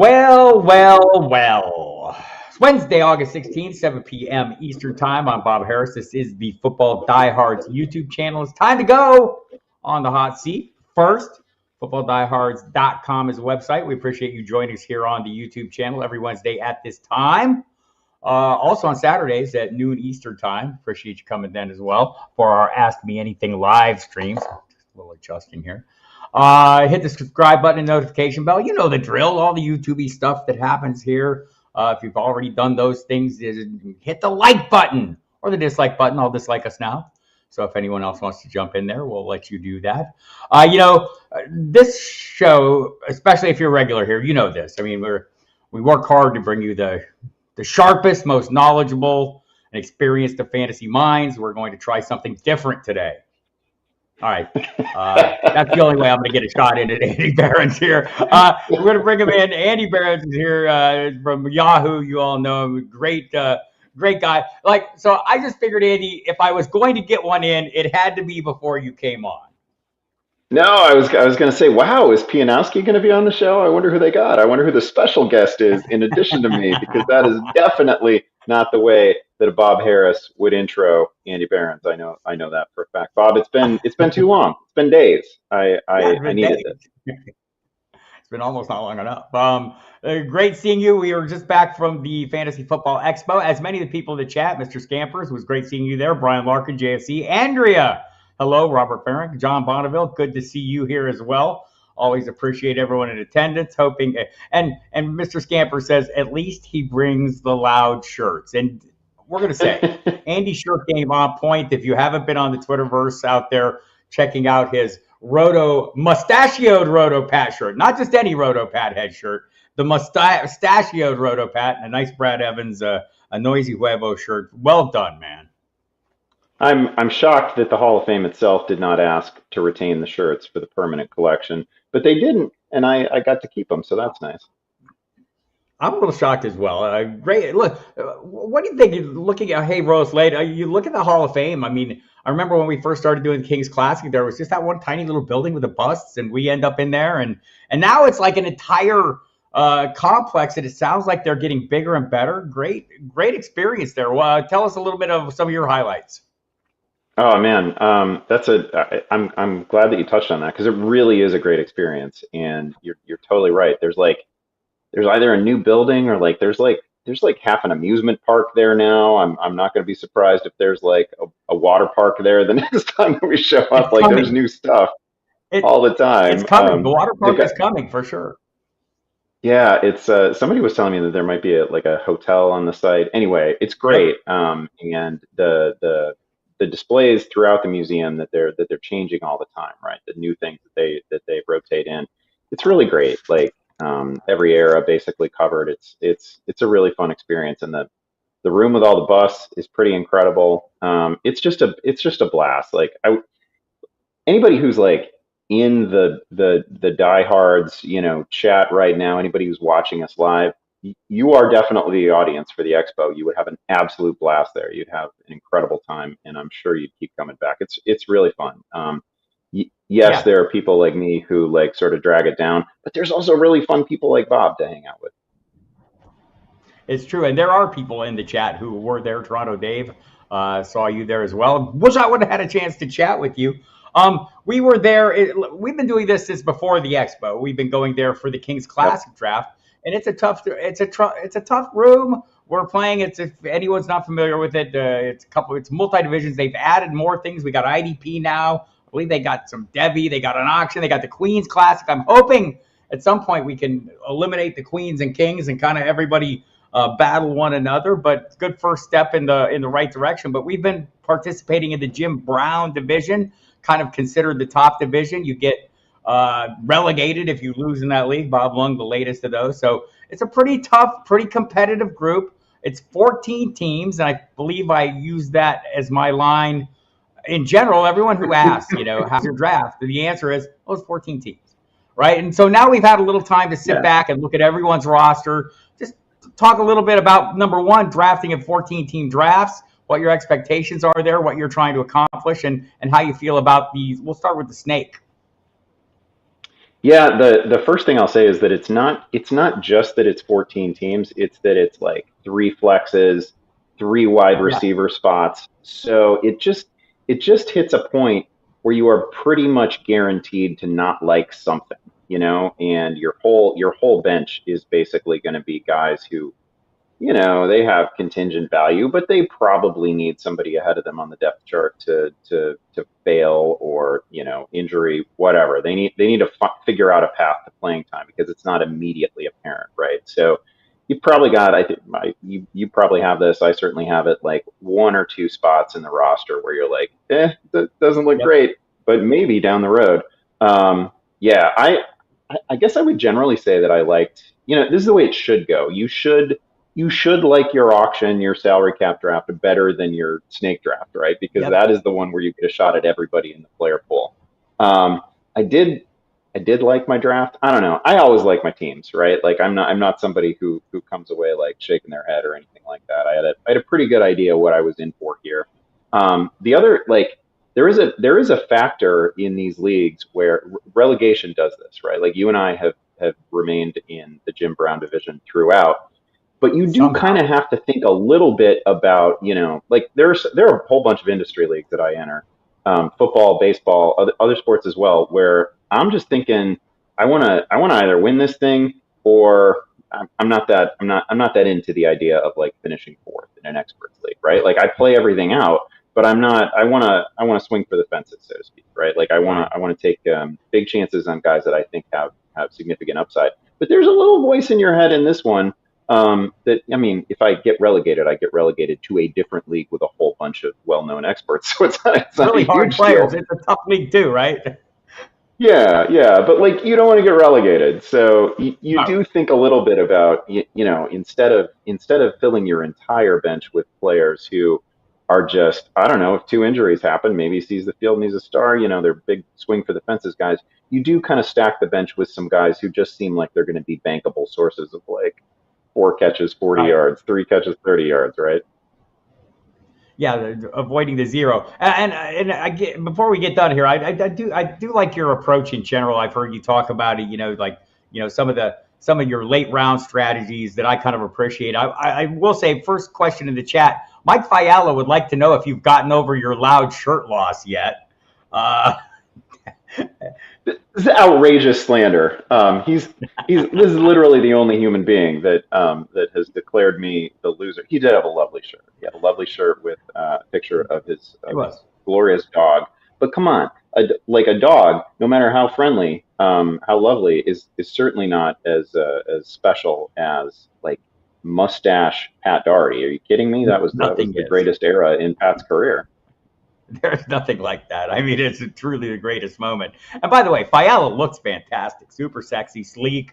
Well. It's Wednesday, August 16th, 7 p.m. Eastern Time. I'm Bob Harris. This is the Football Diehards YouTube channel. It's time to go on the hot seat. First, FootballDiehards.com is the website. We appreciate you joining us here on the YouTube channel every Wednesday at this time. Also on Saturdays at noon Eastern Time. Appreciate you coming then as well for our Ask Me Anything live streams. Just a little adjusting here. Hit the subscribe button and notification bell. You know the drill, all the YouTube-y stuff that happens here. If you've already done those things, hit the like button or the dislike button. I'll dislike us now. So if anyone else wants to jump in there, we'll let you do that. This show, especially if you're a regular here, you know this. I mean, we work hard to bring you the sharpest, most knowledgeable, and experienced of fantasy minds. We're going to try something different today. All right. That's the only way I'm going to get a shot in at Andy Behrens here. We're going to bring him in. Andy Behrens is here from Yahoo. You all know him. Great guy. So I just figured, Andy, if I was going to get one in, it had to be before you came on. No, I was going to say, wow, is Pianowski going to be on the show? I wonder who they got. I wonder who the special guest is in addition to me, because that is definitely not the way that a Bob Harris would intro Andy Behrens. I know that for a fact. Bob, it's been too long. It's been days. I needed this. It's been almost not long enough. Great seeing you. We were just back from the Fantasy Football Expo. As many of the people in the chat, Mr. Scampers, was great seeing you there. Brian Larkin, JFC, Andrea. Hello, Robert Farron, John Bonneville. Good to see you here as well. Always appreciate everyone in attendance. Hoping and Mr. Scamper says at least he brings the loud shirts. And we're going to say Andy's shirt game on point. If you haven't been on the Twitterverse out there checking out his mustachioed Roto Pat shirt, not just any Roto Pat head shirt, the mustachioed Roto Pat, and a nice Brad Evans, a noisy huevo shirt. Well done, man. I'm shocked that the Hall of Fame itself did not ask to retain the shirts for the permanent collection, but they didn't, and I got to keep them, so that's nice. I'm a little shocked as well. Great. Look, what do you think? Looking at Rose late, you look at the Hall of Fame. I mean, I remember when we first started doing the Kings Classic, there was just that one tiny little building with the busts, and we end up in there, and now it's like an entire complex, and it sounds like they're getting bigger and better. Great experience there. Tell us a little bit of some of your highlights. Oh man, I'm glad that you touched on that, because it really is a great experience, and you're totally right. There's either a new building or there's half an amusement park there now. I'm not going to be surprised if there's a water park there the next time that we show up. There's new stuff all the time. It's coming. The water park is coming for sure. Yeah, it's somebody was telling me that there might be a hotel on the site. Anyway, it's great, and the displays throughout the museum that they're changing all the time, right? The new things that they rotate in. It's really great. Every era basically covered. It's a really fun experience, and the room with all the busts is pretty incredible. It's just a blast. Anybody who's in the diehards, chat right now, anybody who's watching us live, you are definitely the audience for the expo. You would have an absolute blast there. You'd have an incredible time, and I'm sure you'd keep coming back. It's really fun. Yes, there are people like me who sort of drag it down, but there's also really fun people like Bob to hang out with. It's true, and there are people in the chat who were there. Toronto Dave, saw you there as well. Wish I would have had a chance to chat with you. We were there. We've been doing this since before the expo. We've been going there for the Kings Classic draft. And it's a tough room. We're playing. If anyone's not familiar with it, it's multi divisions. They've added more things. We got IDP now. I believe they got some Devi. They got an auction. They got the Queens Classic. I'm hoping at some point we can eliminate the Queens and Kings and kind of everybody battle one another. But good first step in the right direction. But we've been participating in the Jim Brown division, kind of considered the top division. You get relegated if you lose in that league. Bob Lung, the latest of those. So it's a pretty tough, pretty competitive group. It's 14 teams, and I believe I use that as my line in general. Everyone who asks, how's your draft? The answer is, it's 14 teams, right? And so now we've had a little time to sit back and look at everyone's roster. Just talk a little bit about, number one, drafting in 14-team drafts, what your expectations are there, what you're trying to accomplish, and how you feel about these. We'll start with the snake. Yeah, the first thing I'll say is that it's not just that it's 14 teams, it's that it's like three flexes, three wide Yeah. receiver spots. So it just hits a point where you are pretty much guaranteed to not like something, and your whole bench is basically going to be guys who they have contingent value, but they probably need somebody ahead of them on the depth chart to fail or injury, whatever. They need to figure out a path to playing time because it's not immediately apparent, right? So you probably got, I think, you probably have this. I certainly have it, like one or two spots in the roster where you're like, that doesn't look Yep. great, but maybe down the road. Yeah, I guess I would generally say that I liked. This is the way it should go. You should like your auction, your salary cap draft better than your snake draft, right? Because Yep. that is the one where you get a shot at everybody in the player pool. Um, I did like my draft. I don't know. I always like my teams, right? Like I'm not somebody who comes away like shaking their head or anything like that. I had a pretty good idea what I was in for here. The other like there is a factor in these leagues where relegation does this, right? Like you and I have remained in the Jim Brown division throughout, but you do Somehow. kind of have to think a little bit about, like there are a whole bunch of industry leagues that I enter, football, baseball, other sports as well, where I'm just thinking I want to either win this thing or I'm not that into the idea of like finishing fourth in an experts league, right? Like I play everything out, but I'm not. I want to swing for the fences, so to speak, right? Like I want Right. to I want to take big chances on guys that I think have significant upside. But there's a little voice in your head in this one that I mean, if I get relegated, I get relegated to a different league with a whole bunch of well-known experts. So it's not Really a hard huge players. deal. It's a tough league too, right? Yeah, yeah, but like you don't want to get relegated, so you No. do think a little bit about instead of filling your entire bench with players who are just, I don't know, if two injuries happen, maybe he sees the field and he's a star, they're big swing for the fences guys. You do kind of stack the bench with some guys who just seem like they're going to be bankable sources of like four catches, 40 Right. yards, three catches, 30 yards, right? Yeah, avoiding the zero. And I get, before we get done here, I do like your approach in general. I've heard you talk about it. Like some of your late round strategies that I kind of appreciate. I will say, first question in the chat, Mike Fiala would like to know if you've gotten over your loud shirt loss yet. Uh, This is outrageous slander. This is literally the only human being that has declared me the loser. He did have a lovely shirt. He had a lovely shirt with a picture of his it of was. his glorious dog. But come on, like a dog, no matter how friendly, how lovely, is certainly not as special as like mustache Pat Doherty. Are you kidding me? That was Nothing the is. greatest era in Pat's career. There's nothing like that. I mean, it's truly the greatest moment. And by the way, Fiala looks fantastic, super sexy, sleek,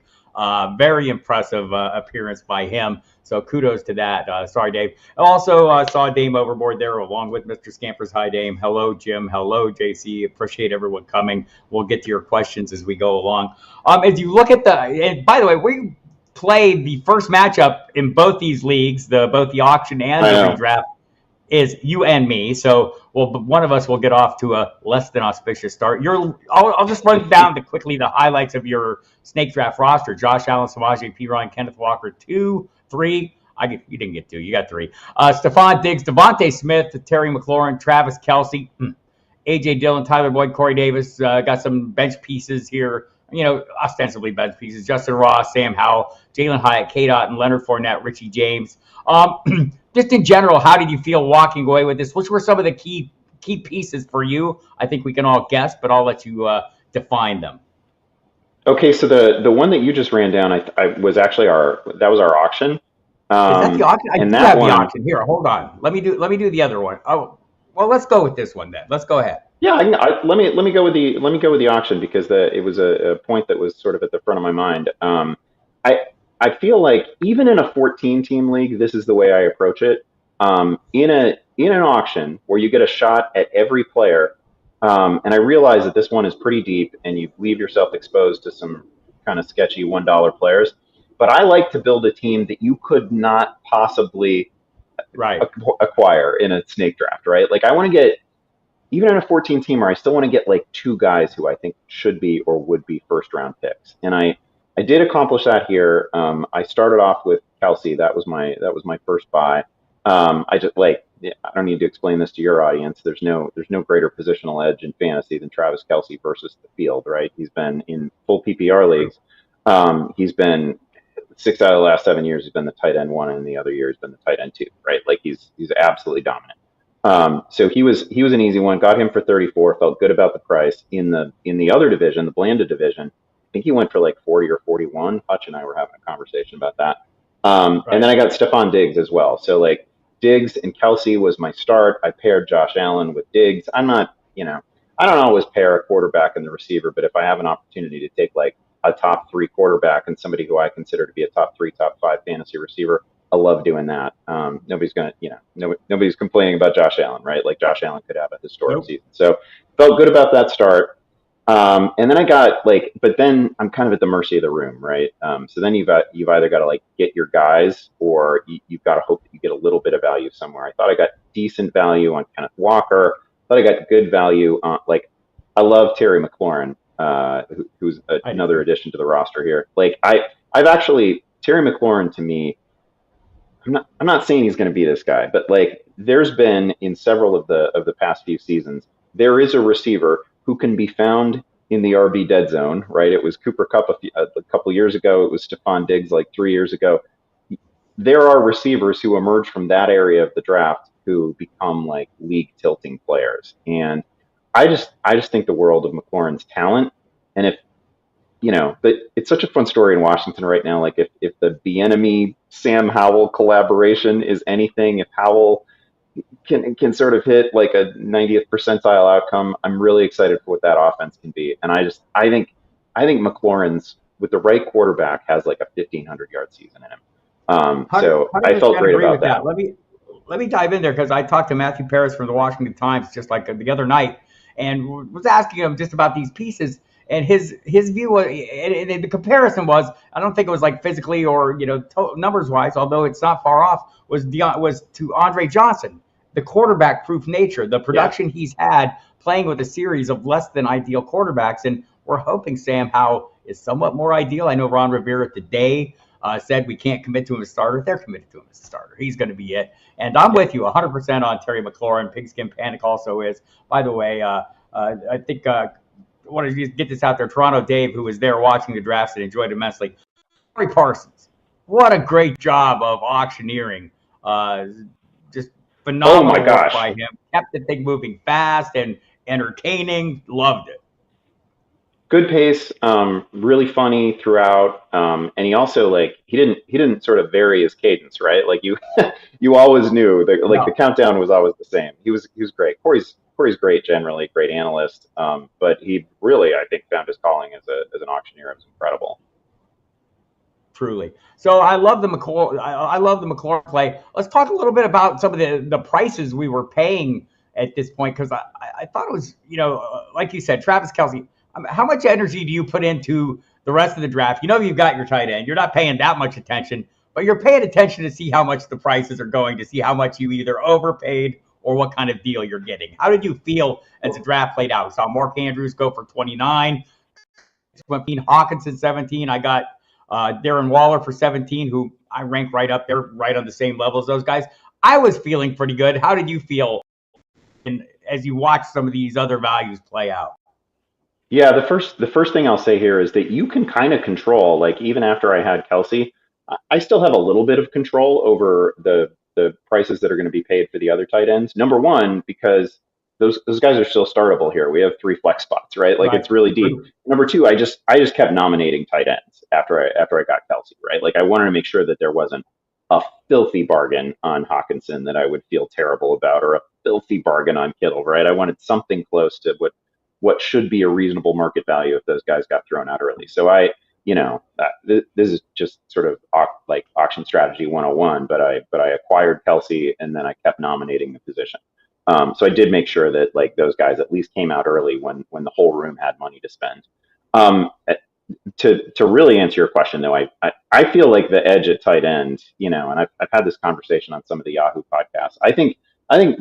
very impressive appearance by him. So kudos to that. Sorry, Dave. I also saw Dame overboard there along with Mr. Scampers. Hi, Dame. Hello, Jim. Hello, JC. Appreciate everyone coming. We'll get to your questions as we go along. As you look at and by the way, we played the first matchup in both these leagues, both the auction and I the know. redraft, is you and me. So, one of us will get off to a less than auspicious start. I'll just run down quickly the highlights of your snake draft roster. Josh Allen, Samaje Perine, Kenneth Walker, 2, 3. You didn't get 2. You got 3. Stephon Diggs, Devontae Smith, Terry McLaurin, Travis Kelce, A.J. Dillon, Tyler Boyd, Corey Davis. Got some bench pieces here. Ostensibly bench pieces. Justin Ross, Sam Howell, Jalen Hyatt, K-Dot, and Leonard Fournette, Richie James. Just in general, how did you feel walking away with this? Which were some of the key pieces for you? I think we can all guess, but I'll let you define them. Okay, so the one that you just ran down, I was actually our auction. Is that the auction? I And do that have the one, auction here. Hold on. Let me do the other one. Oh, well, let's go with this one then. Let's go ahead. yeah, let me go with the auction because it was a point that was sort of at the front of my mind. I I feel like even in a 14 team league, this is the way I approach it. In an auction where you get a shot at every player, and I realize that this one is pretty deep, and you leave yourself exposed to some kind of sketchy $1 players. But I like to build a team that you could not possibly Right. acquire in a snake draft, right? Like I want to get even in a 14 teamer, I still want to get like two guys who I think should be or would be first round picks. And I did accomplish that here. I started off with Kelsey. That was my first buy. I just like, I don't need to explain this to your audience. There's no greater positional edge in fantasy than Travis Kelsey versus the field, right? He's been in full PPR leagues. He's been 6 out of the last 7 years. He's been the tight end 1, and the other year he's been the tight end 2, right? Like he's absolutely dominant. So he was an easy one. Got him for 34. Felt good about the price. In the other division, the Blanda division, I think he went for like 40 or 41. Hutch and I were having a conversation about that. Right. And then I got Stephon Diggs as well. So like Diggs and Kelsey was my start. I paired Josh Allen with Diggs. I'm not, I don't always pair a quarterback and the receiver, but if I have an opportunity to take like a top 3 quarterback and somebody who I consider to be a top 3, top 5 fantasy receiver, I love doing that. Nobody's gonna, nobody's complaining about Josh Allen, right? Like Josh Allen could have a historic season. So felt good about that start. And then I got like, but then I'm kind of at the mercy of the room, right? So then you've either got to like get your guys, or you've got to hope that you get a little bit of value somewhere. I thought I got decent value on Kenneth Walker. Thought I got good value on, like, I love Terry McLaurin, who's another addition to the roster here. Like I've actually, Terry McLaurin to me, I'm not saying he's going to be this guy, but like there's been in several of the past few seasons, there is a receiver who can be found in the RB dead zone, right? It was Cooper Kupp a couple years ago. It was Stephon Diggs like 3 years ago. There are receivers who emerge from that area of the draft who become like league tilting players. And I just think the world of McLaurin's talent. And if, but it's such a fun story in Washington right now. Like if the Bieniemy Sam Howell collaboration is anything, if Howell can sort of hit like a 90th percentile outcome, I'm really excited for what that offense can be. And I think McLaurin's, with the right quarterback, has like a 1,500-yard season in him. So I felt great about that. Let me dive in there, because I talked to Matthew Paris from the Washington Times just like the other night, and was asking him just about these pieces. And his view was, and the comparison was, I don't think it was like physically or numbers wise, although it's not far off, was to Andre Johnson, the quarterback proof nature, the production he's had playing with a series of less than ideal quarterbacks. And we're hoping Sam Howell is somewhat more ideal. I know Ron Rivera today said we can't commit to him as a starter. They're committed to him as a starter. He's going to be it. And I'm with you 100% on Terry McLaurin. Pigskin Panic also is. By the way, I think I want to get this out there. Toronto Dave, who was there watching the drafts and enjoyed immensely. Corey Parsons, what a great job of auctioneering. Just phenomenal work by him. Kept the thing moving fast and entertaining. Loved it. Good pace, really funny throughout, and he also he didn't sort of vary his cadence, right? Like you always knew that the countdown was always the same. He was great. Corey's great generally, great analyst, but he really, I think, found his calling as an auctioneer. It was incredible. Truly. So I love the McLaurin play. Let's talk a little bit about some of the prices we were paying at this point, because I thought it was, like you said, Travis Kelsey. How much energy do you put into the rest of the draft? You've got your tight end. You're not paying that much attention, but you're paying attention to see how much the prices are going, to see how much you either overpaid or what kind of deal you're getting. How did you feel as the draft played out? We saw Mark Andrews go for 29, Hawkinson 17. I got Darren Waller for 17, who I rank right up there, right on the same level as those guys. I was feeling pretty good. How did you feel as you watched some of these other values play out? Yeah, the first thing I'll say here is that you can kind of control, like even after I had Kelsey, I still have a little bit of control over the prices that are going to be paid for the other tight ends. Number one, because those guys are still startable here. We have 3 flex spots, right? Like It's really deep. Number two, I just kept nominating tight ends after I got Kelsey, right? Like I wanted to make sure that there wasn't a filthy bargain on Hawkinson that I would feel terrible about, or a filthy bargain on Kittle, right? I wanted something close to what should be a reasonable market value if those guys got thrown out early. So this is just sort of like auction strategy 101, but I acquired Kelsey and then I kept nominating the position. So I did make sure that like those guys at least came out early when the whole room had money to spend. To really answer your question though, I feel like the edge at tight end, and I've had this conversation on some of the Yahoo podcasts. I think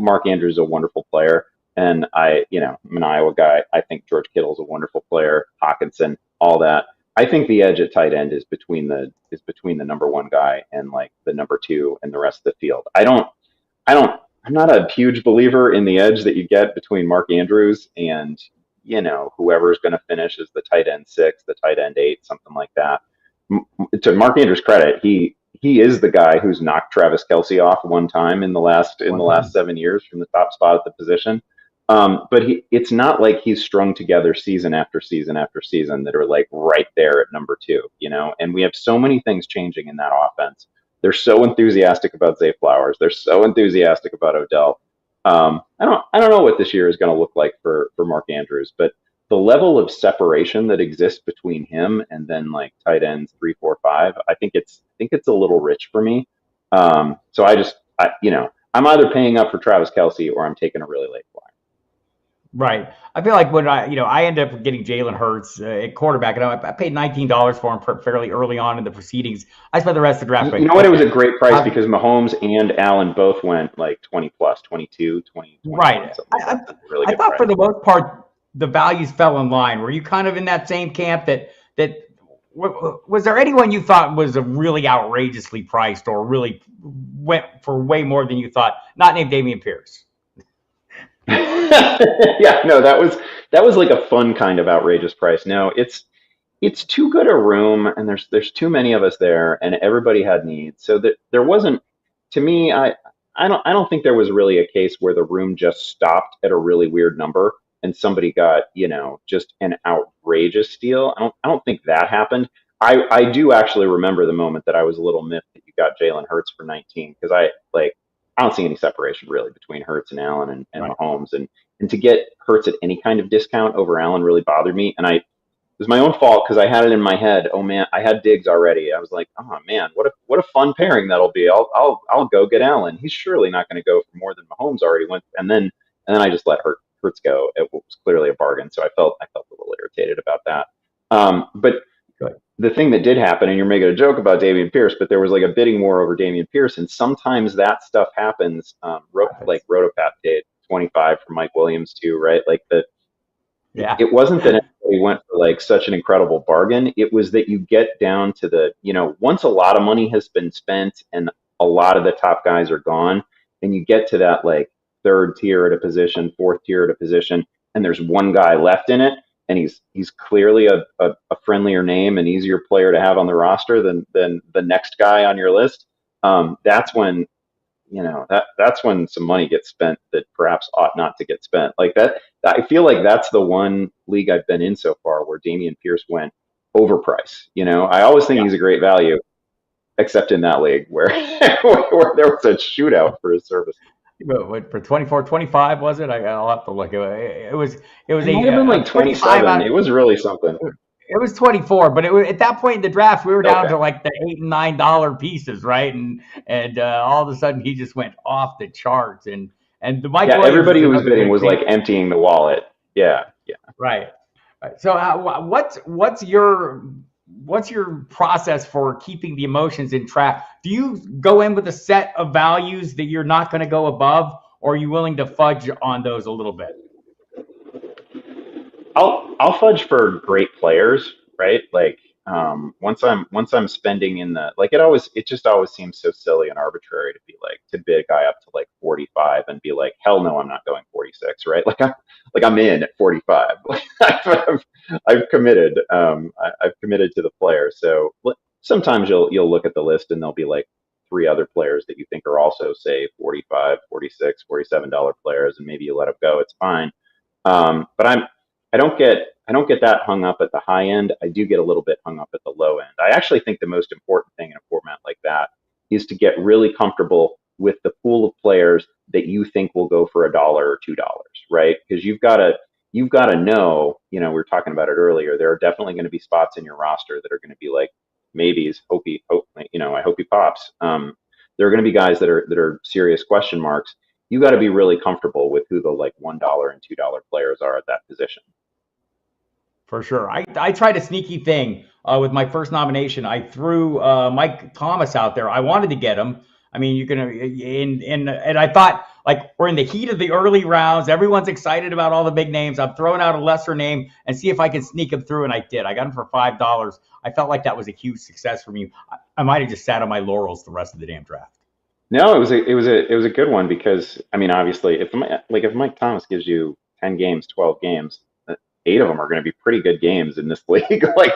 Mark Andrews is a wonderful player. And I'm an Iowa guy. I think George Kittle's a wonderful player, Hawkinson, all that. I think the edge at tight end is between the number one guy and like the number two and the rest of the field. I'm not a huge believer in the edge that you get between Mark Andrews and, whoever's going to finish as the tight end 6, the tight end 8, something like that. To Mark Andrews' credit, he is the guy who's knocked Travis Kelce off one time in the last 7 years from the top spot at the position. But it's not like he's strung together season after season after season that are like right there at number 2, and we have so many things changing in that offense. They're so enthusiastic about Zay Flowers. They're so enthusiastic about Odell. I don't know what this year is going to look like for Mark Andrews, but the level of separation that exists between him and then like tight ends 3, 4, 5, I think it's a little rich for me. So I'm either paying up for Travis Kelce or I'm taking a really late flyer. Right. I feel like when I end up getting Jalen Hurts at quarterback, and I paid $19 for him fairly early on in the proceedings. I spent the rest of the draft. You know what? It was a great price because Mahomes and Allen both went like 20 plus, 22, 20. Right. I thought for the most part, the values fell in line. Were you kind of in that same camp that was there anyone you thought was a really outrageously priced or really went for way more than you thought? Not named Dameon Pierce. Yeah, no, that was like a fun kind of outrageous price. No, it's too good a room, and there's too many of us there, and everybody had needs. So that there wasn't, to me, I don't think there was really a case where the room just stopped at a really weird number and somebody got just an outrageous steal. I don't think that happened. I do actually remember the moment that I was a little miffed that you got Jalen Hurts for 19 because I don't see any separation really between Hurts and Allen and Right. Mahomes. And to get Hurts at any kind of discount over Allen really bothered me. And it was my own fault because I had it in my head. Oh man, I had Diggs already. I was like, oh man, what a fun pairing that'll be. I'll go get Allen. He's surely not going to go for more than Mahomes already went. And then I just let Hurts go. It was clearly a bargain. So I felt a little irritated about that. But Good. The thing that did happen, and you're making a joke about Dameon Pierce, but there was like a bidding war over Dameon Pierce, and sometimes that stuff happens. Like Rotopath did 25 for Mike Williams too, right? Like Yeah. It wasn't that anybody went for like such an incredible bargain. It was that you get down to the, once a lot of money has been spent and a lot of the top guys are gone, and you get to that like third tier at a position, fourth tier at a position, and there's one guy left in it. And he's clearly a friendlier name, an easier player to have on the roster than the next guy on your list. That's when that's when some money gets spent that perhaps ought not to get spent. Like that, I feel like that's the one league I've been in so far where Dameon Pierce went overpriced. I always think he's a great value, except in that league where where there was a shootout for his service. What, for 24, 25 was it? I'll have to look. It was It might have been like 27. It was really something. It was 24, but it was at that point in the draft we were down to like the $8 and $9 pieces, right? And all of a sudden he just went off the charts. And the Mike Williams, everybody who was bidding was like emptying the wallet. Yeah. Right. So what's your process for keeping the emotions in track? Do you go in with a set of values that you're not going to go above, or are you willing to fudge on those a little bit? I'll fudge for great players, right? Like once I'm spending in the it just always seems so silly and arbitrary to be like to bid a guy up to like 45 and be like, hell no, I'm not going 46, right? I'm in at 45. I've committed. I've committed to the player. So sometimes you'll look at the list and there'll be like 3 other players that you think are also say 45, 46, $47 players, and maybe you let them go. It's fine. But I don't get that hung up at the high end. I do get a little bit hung up at the low end. I actually think the most important thing in a format like that is to get really comfortable with the pool of players that you think will go for $1 or $2, right? Because you've got to know, we were talking about it earlier, there are definitely going to be spots in your roster that are going to be like maybes, I hope he pops. There are going to be guys that are serious question marks. You got to be really comfortable with who the like $1 and $2 players are at that position. For sure. I tried a sneaky thing with my first nomination. I threw Mike Thomas out there. I wanted to get him. I mean, and I thought like we're in the heat of the early rounds. Everyone's excited about all the big names. I'm throwing out a lesser name and see if I can sneak him through, and I did. I got him for $5. I felt like that was a huge success for me. I might have just sat on my laurels the rest of the damn draft. No, it was a good one because I mean, obviously, if Mike Thomas gives you 10 games, 12 games, 8 of them are going to be pretty good games in this league. Like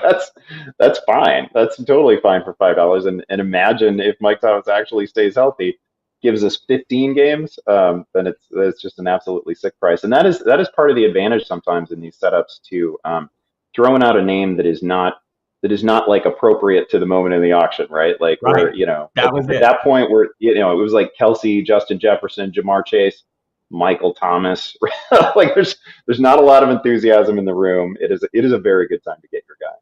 that's fine. That's totally fine for $5. And imagine if Mike Thomas actually stays healthy, gives us 15 games, then it's just an absolutely sick price. And that is part of the advantage sometimes in these setups to throwing out a name that is not like appropriate to the moment in the auction, right? Like Right. where That was at it. that point where it was like Kelsey, Justin Jefferson, Jamar Chase, Michael Thomas. Like there's not a lot of enthusiasm in the room. It is a very good time to get your guy.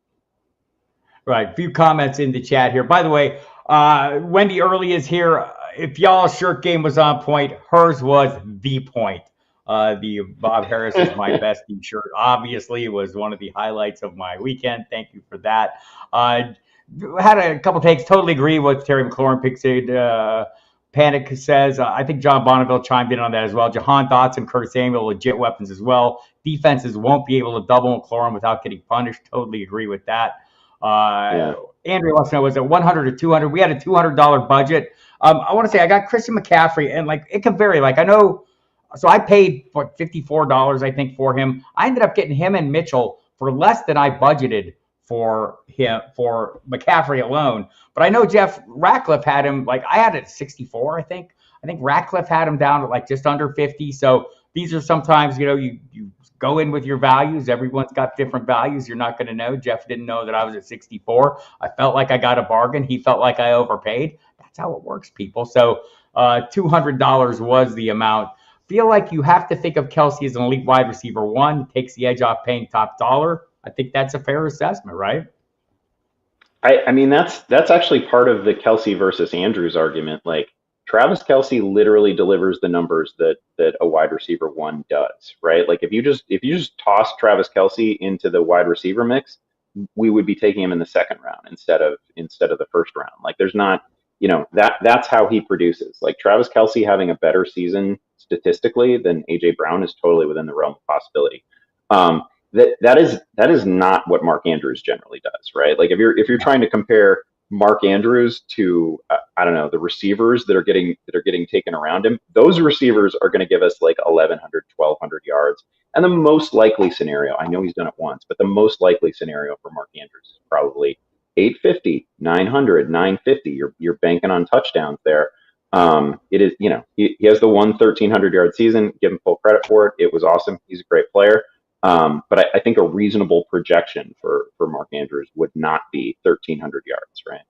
Right. A few comments in the chat here. By the way, Wendy Early is here. If y'all's shirt game was on point, hers was the point. The Bob Harris is my best shirt. Obviously, was one of the highlights of my weekend. Thank you for that. Had a couple takes. Totally agree with Terry McLaurin. Pixade Panic says, I think John Bonneville chimed in on that as well. Jahan Dotson, Curtis Samuel, legit weapons as well. Defenses won't be able to double McLaurin without getting punished. Totally agree with that. Andrew wants to know, was it 100 or 200? We had a $200 budget. I want to say I got Christian McCaffrey, and like it can vary. Like I know, so I paid what $54, I think, for him. I ended up getting him and Mitchell for less than I budgeted for McCaffrey alone. But I know Jeff Ratcliffe had him, like I had it at 64, I think. I think Ratcliffe had him down at like just under 50. So these are sometimes, you go in with your values. Everyone's got different values. You're not going to know. Jeff didn't know that I was at 64. I felt like I got a bargain. He felt like I overpaid. That's how it works, people. So $200 was the amount. Feel like you have to think of Kelsey as an elite wide receiver. One, takes the edge off paying top dollar. I think that's a fair assessment, right? I mean, that's actually part of the Kelsey versus Andrews argument. Like Travis Kelsey literally delivers the numbers that a wide receiver one does, right? Like if you just toss Travis Kelsey into the wide receiver mix, we would be taking him in the second round instead of the first round. Like there's not, that's how he produces. Like Travis Kelsey having a better season statistically than AJ Brown is totally within the realm of possibility. That is not what Mark Andrews generally does, right? Like if you're trying to compare Mark Andrews to I don't know, the receivers that are getting taken around him, those receivers are going to give us like 1,100, 1,200 yards. And the most likely scenario, I know he's done it once, but the most likely scenario for Mark Andrews is probably 850, 900, 950. You're banking on touchdowns there. It is, he has the 1,300 yard season. Give him full credit for it. It was awesome. He's a great player. But I think a reasonable projection for Mark Andrews would not be 1,300 yards, right?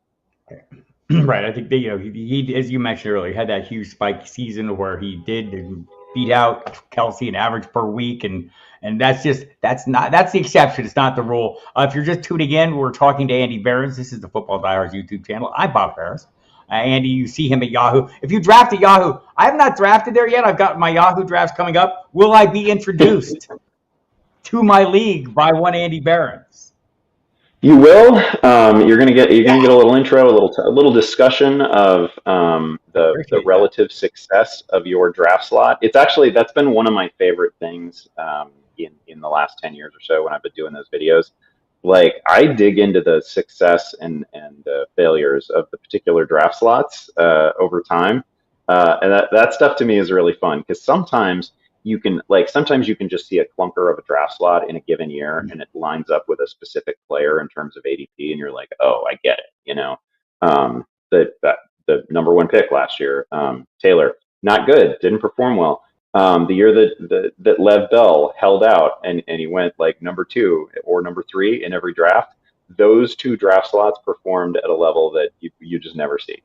Right. I think that, he, as you mentioned earlier, had that huge spike season where he did beat out Kelsey an average per week. And that's the exception. It's not the rule. If you're just tuning in, we're talking to Andy Behrens. This is the Football Diehards YouTube channel. I'm Bob Harris. Andy, you see him at Yahoo. If you draft at Yahoo, I have not drafted there yet. I've got my Yahoo drafts coming up. Will I be introduced to my league by one Andy Behrens? You will. You're gonna get a little intro, a little discussion of the relative success of your draft slot. That's been one of my favorite things in the last 10 years or so when I've been doing those videos. Like I dig into the success and failures of the particular draft slots over time, and that stuff to me is really fun because sometimes you can just see a clunker of a draft slot in a given year and it lines up with a specific player in terms of ADP and you're like, oh, I get it. The number one pick last year, Taylor, not good, didn't perform well. The year that Lev Bell held out and he went like number 2 or number 3 in every draft, those two draft slots performed at a level that you just never see.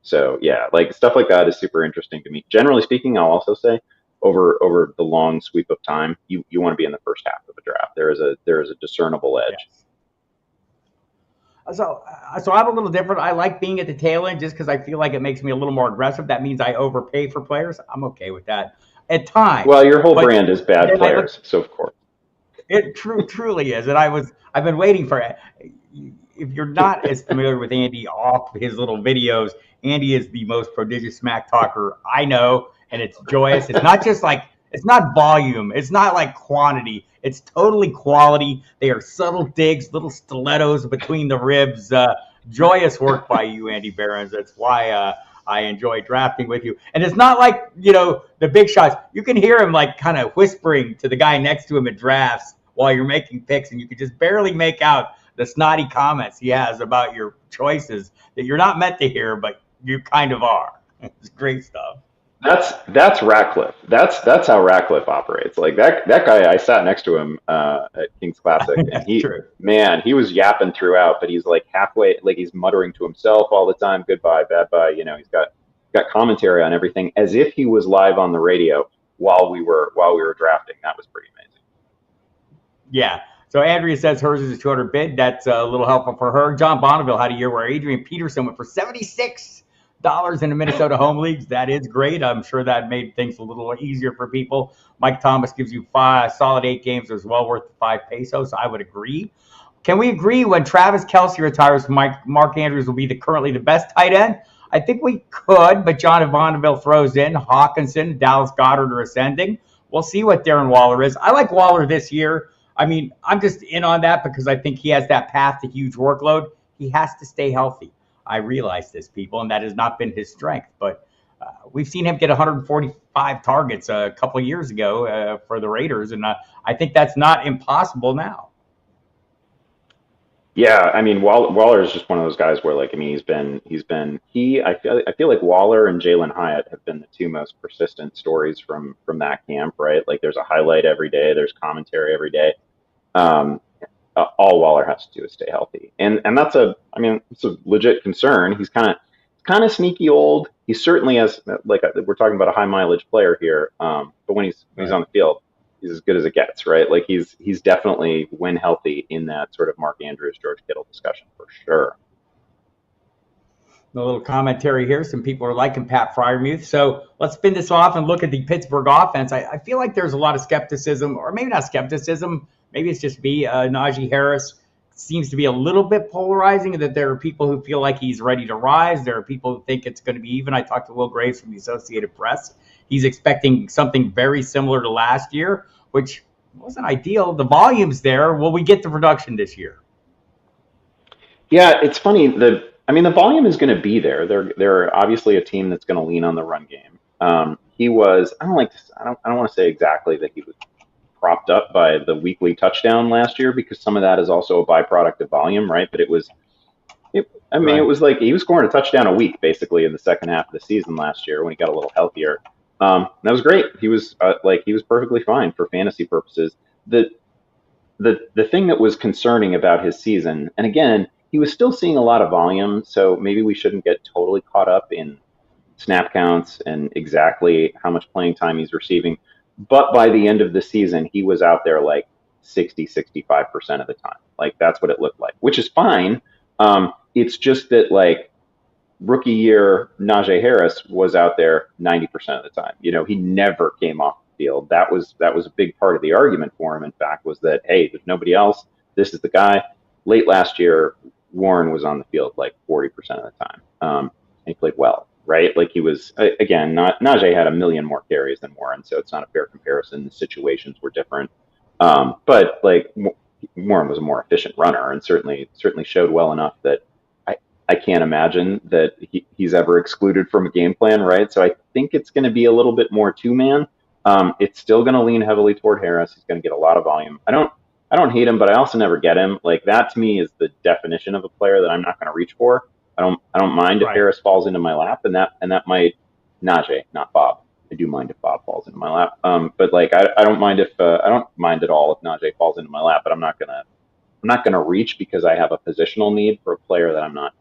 So yeah, like stuff like that is super interesting to me. Generally speaking, I'll also say, over the long sweep of time, you want to be in the first half of a draft. There is a discernible edge. Yes. So I'm a little different. I like being at the tail end just because I feel like it makes me a little more aggressive. That means I overpay for players. I'm okay with that at times. Well, your whole brand is bad players, so of course. It truly is. And I've been waiting for it. If you're not as familiar with Andy off his little videos, Andy is the most prodigious smack talker I know. and it's joyous. It's not just like, it's not volume. It's not like quantity. It's totally quality. They are subtle digs, little stilettos between the ribs. Joyous work by you, Andy Behrens. That's why I enjoy drafting with you. And it's not like, the big shots. You can hear him like kind of whispering to the guy next to him at drafts while you're making picks, and you can just barely make out the snotty comments he has about your choices that you're not meant to hear, but you kind of are. It's great stuff. That's Ratcliffe. That's how Ratcliffe operates. Like that guy, I sat next to him at King's Classic, and he was yapping throughout, but he's like halfway, like he's muttering to himself all the time, goodbye, bad bye. He's got commentary on everything as if he was live on the radio while we were drafting. That was pretty amazing. Yeah. So Andrea says hers is a 200 bid. That's a little helpful for her. John Bonneville had a year where Adrian Peterson went for $76 in the Minnesota home leagues. That is great. I'm sure that made things a little easier for people. Mike Thomas gives you solid 8 games. It was well worth 5 pesos. I would agree. Can we agree when Travis Kelce retires, Mark Andrews will be currently the best tight end? I think we could, but John Bonneville throws in Hawkinson, Dallas Goedert are ascending. We'll see what Darren Waller is. I like Waller this year. I mean, I'm just in on that because I think he has that path to huge workload. He has to stay healthy. I realize this, people, and that has not been his strength. But we've seen him get 145 targets a couple of years ago for the Raiders, and I think that's not impossible now. Yeah, I mean, Waller is just one of those guys where, like, I mean, I feel like Waller and Jalen Hyatt have been the 2 most persistent stories from that camp, right? Like, there's a highlight every day, there's commentary every day. All Waller has to do is stay healthy, and that's it's a legit concern. He's kind of sneaky old. He certainly has, we're talking about a high mileage player here, but when he's on the field, he's as good as it gets, right? Like he's definitely, when healthy, in that sort of Mark Andrews, George Kittle discussion for sure. A little commentary here. Some people are liking Pat Freiermuth. So let's spin this off and look at the Pittsburgh offense. I feel like there's a lot of skepticism, or maybe not skepticism. Maybe it's just me. Najee Harris seems to be a little bit polarizing, that there are people who feel like he's ready to rise. There are people who think it's going to be even. I talked to Will Graves from the Associated Press. He's expecting something very similar to last year, which wasn't ideal. The volume's there. Will we get the production this year? Yeah, it's funny. The volume is going to be there. They're obviously a team that's going to lean on the run game. He was, I don't want to say exactly that he was propped up by the weekly touchdown last year, because some of that is also a byproduct of volume, right? But it was like he was scoring a touchdown a week basically in the second half of the season last year when he got a little healthier. That was great. He was perfectly fine for fantasy purposes. The thing that was concerning about his season, and again, he was still seeing a lot of volume, so maybe we shouldn't get totally caught up in snap counts and exactly how much playing time he's receiving. But by the end of the season, he was out there like 65% of the time. Like, that's what it looked like, which is fine. It's just that, like, rookie year Najee Harris was out there 90% of the time. He never came off the field. That was a big part of the argument for him, in fact, was that, hey, there's nobody else. This is the guy. Late last year, Warren was on the field like 40% of the time. And he played well, right? Like, he was, again, Najee had a million more carries than Warren, so it's not a fair comparison. The situations were different. But like, Warren was a more efficient runner, and certainly showed well enough that I can't imagine that he's ever excluded from a game plan, right? So I think it's going to be a little bit more 2-man. It's still going to lean heavily toward Harris. He's going to get a lot of volume. I don't hate him, but I also never get him. Like, that to me is the definition of a player that I'm not going to reach for. I don't mind if Harris falls into my lap, and that might, Najee, not Bob. I do mind if Bob falls into my lap. But like, I don't mind I don't mind at all if Najee falls into my lap, but I'm not gonna reach because I have a positional need for a player that I'm not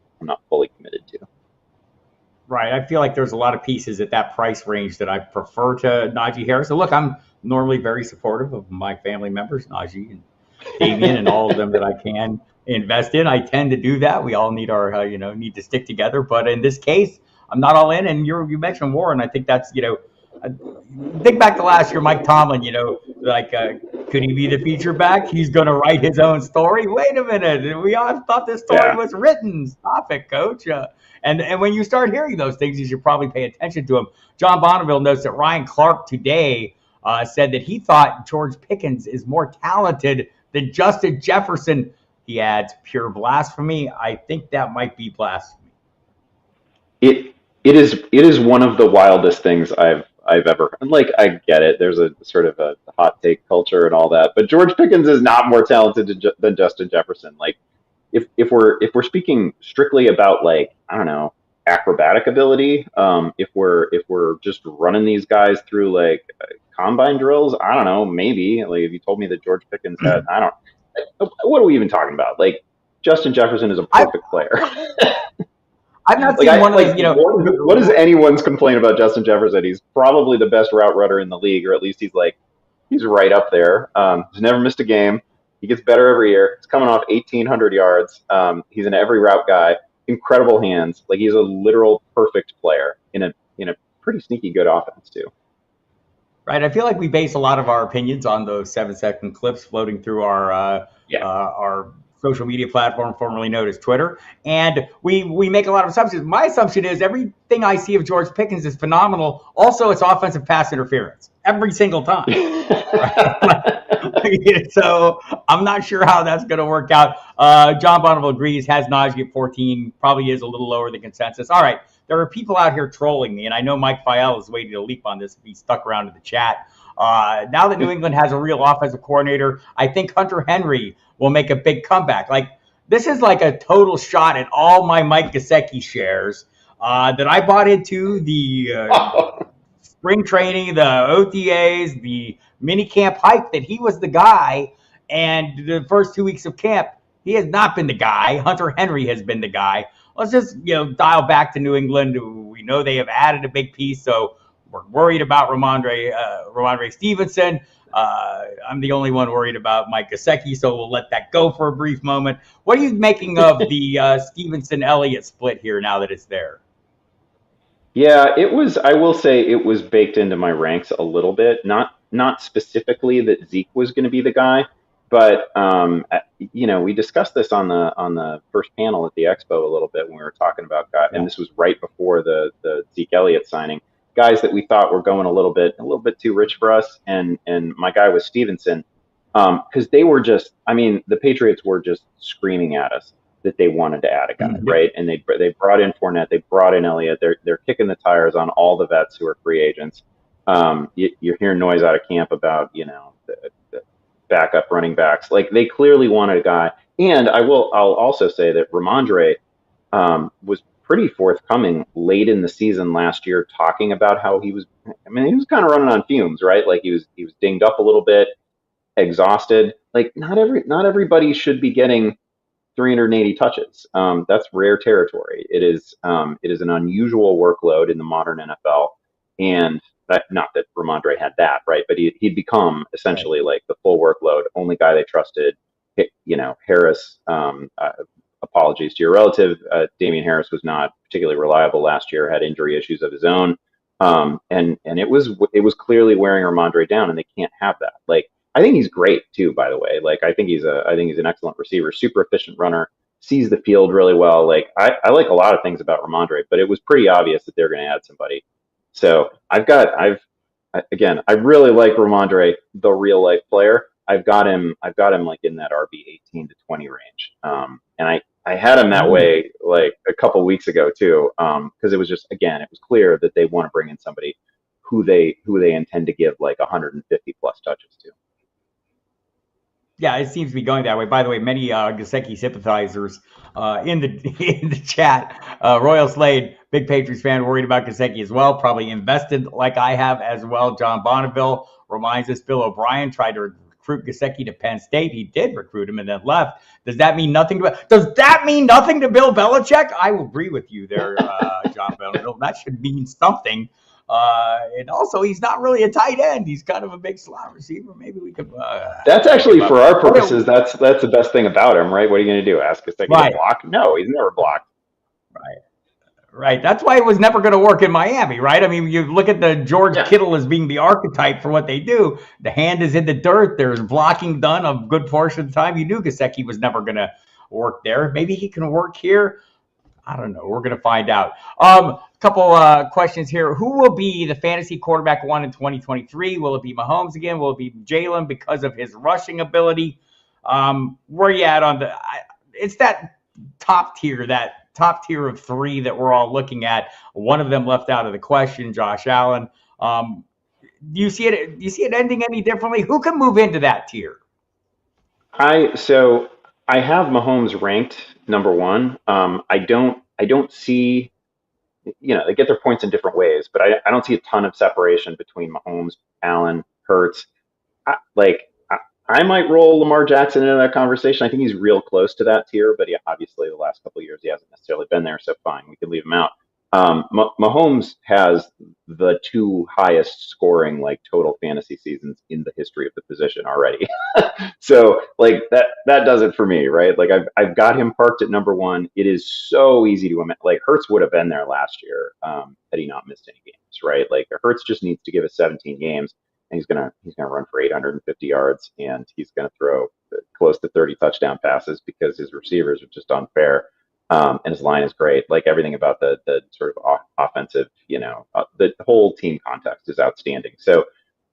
fully committed to. Right. I feel like there's a lot of pieces at that price range that I prefer to Najee Harris. So look, I'm normally very supportive of my family members, Najee and Damian, and all of them that I can invest in. I tend to do that. We all need our, need to stick together. But in this case, I'm not all in. And you mentioned Warren. I think that's, think back to last year, Mike Tomlin, could he be the feature back? He's going to write his own story. Wait a minute. We all thought this story was written. Stop it, coach. And when you start hearing those things, you should probably pay attention to them. John Bonneville notes that Ryan Clark today said that he thought George Pickens is more talented than Justin Jefferson. He adds, pure blasphemy. I think that might be blasphemy. It is one of the wildest things I've ever, like, I get it. There's a sort of a hot take culture and all that, but George Pickens is not more talented than Justin Jefferson. Like, if we're speaking strictly about, like, I don't know, acrobatic ability, if we're just running these guys through like combine drills, I don't know, maybe. Like, if you told me that George Pickens had, I don't, what are we even talking about? Like, Justin Jefferson is a perfect player. I've not seen one of these, what is anyone's complaint about Justin Jefferson? He's probably the best route runner in the league, or at least he's right up there. He's never missed a game. He gets better every year. He's coming off 1,800 yards. He's an every route guy. Incredible hands. Like, he's a literal perfect player in a pretty sneaky good offense too. Right. I feel like we base a lot of our opinions on those 7-second clips floating through our social media platform, formerly known as Twitter. And we make a lot of assumptions. My assumption is everything I see of George Pickens is phenomenal. Also, it's offensive pass interference every single time. So I'm not sure how that's going to work out. John Bonneville agrees, has Najee at 14, probably is a little lower than consensus. All right. There are people out here trolling me, and I know Mike Fael is waiting to leap on this if he stuck around in the chat. Now that New England has a real offensive coordinator, I think Hunter Henry will make a big comeback. Like, this is like a total shot at all my Mike Gesicki shares that I bought into, the spring training, the OTAs, the mini camp hype, that he was the guy. And the first 2 weeks of camp, he has not been the guy. Hunter Henry has been the guy. Let's just dial back to New England. We know they have added a big piece, so we're worried about Ramondre Stevenson. I'm the only one worried about Mike Gesicki, so we'll let that go for a brief moment. What are you making of the Stevenson-Elliott split here now that it's there? Yeah, I will say it was baked into my ranks a little bit. Not specifically that Zeke was going to be the guy, but we discussed this on the first panel at the Expo a little bit when we were talking about guys, and this was right before the Zeke Elliott signing. Guys that we thought were going a little bit too rich for us, and my guy was Stevenson, because they were just, the Patriots were just screaming at us that they wanted to add a guy, right? And they brought in Fournette, they brought in Elliott, they're kicking the tires on all the vets who are free agents. You're hearing noise out of camp about the backup running backs. Like, they clearly wanted a guy, and I'll also say that Ramondre was pretty forthcoming late in the season last year, talking about how he was kind of running on fumes, right? Like, he was dinged up a little bit, exhausted. Like, not everybody should be getting 380 touches. That's rare territory. It is an unusual workload in the modern NFL, and not that Ramondre had that, right? But he'd become essentially like the full workload, only guy they trusted. Harris, apologies to your relative, Damian Harris was not particularly reliable last year, had injury issues of his own. And it was clearly wearing Ramondre down, and they can't have that. Like, I think he's great too, by the way. Like, I think he's an excellent receiver, super efficient runner, sees the field really well. Like, I like a lot of things about Ramondre, but it was pretty obvious that they're going to add somebody. So I really like Ramondre, the real life player. I've got him like in that RB 18 to 20 range. And I had him that way like a couple weeks ago too. Cause it was just, again, it was clear that they want to bring in somebody who they intend to give like 150 plus touches to. Yeah, it seems to be going that way. By the way, many Gesicki sympathizers in the chat. Royal Slade, big Patriots fan, worried about Gesicki as well. Probably invested like I have as well. John Bonneville reminds us Bill O'Brien tried to recruit Gesicki to Penn State. He did recruit him and then left. Does that mean nothing to Bill Belichick? I will agree with you there, John Bonneville. That should mean something. And also, he's not really a tight end. He's kind of a big slot receiver. Maybe we could. That's actually, for our purposes, that's the best thing about him, right? What are you going to do? Ask us to block? No, he's never blocked. Right. That's why it was never going to work in Miami, right? I mean, you look at the George Kittle as being the archetype for what they do. The hand is in the dirt. There's blocking done a good portion of the time. You knew Gesicki was never going to work there. Maybe he can work here. I don't know. We're going to find out. Couple questions here. Who will be the fantasy quarterback one in 2023? Will it be Mahomes again? Will it be Jalen because of his rushing ability? Where are you at on it's that top tier of three that we're all looking at. One of them left out of the question, Josh Allen. Do you see it ending any differently? Who can move into that tier? So I have Mahomes ranked number one. I don't see, they get their points in different ways, but I don't see a ton of separation between Mahomes, Allen, Hurts. I might roll Lamar Jackson into that conversation. I think he's real close to that tier, but obviously the last couple of years he hasn't necessarily been there, so fine, we can leave him out. Mahomes has the two highest scoring total fantasy seasons in the history of the position already. So that does it for me, right? I've got him parked at number one. It is so easy to imagine. Hurts would have been there last year had he not missed any games, right? Hurts just needs to give us 17 games. And he's gonna run for 850 yards, and he's gonna throw close to 30 touchdown passes because his receivers are just unfair, and his line is great. Everything about the sort of offensive, the whole team context is outstanding. So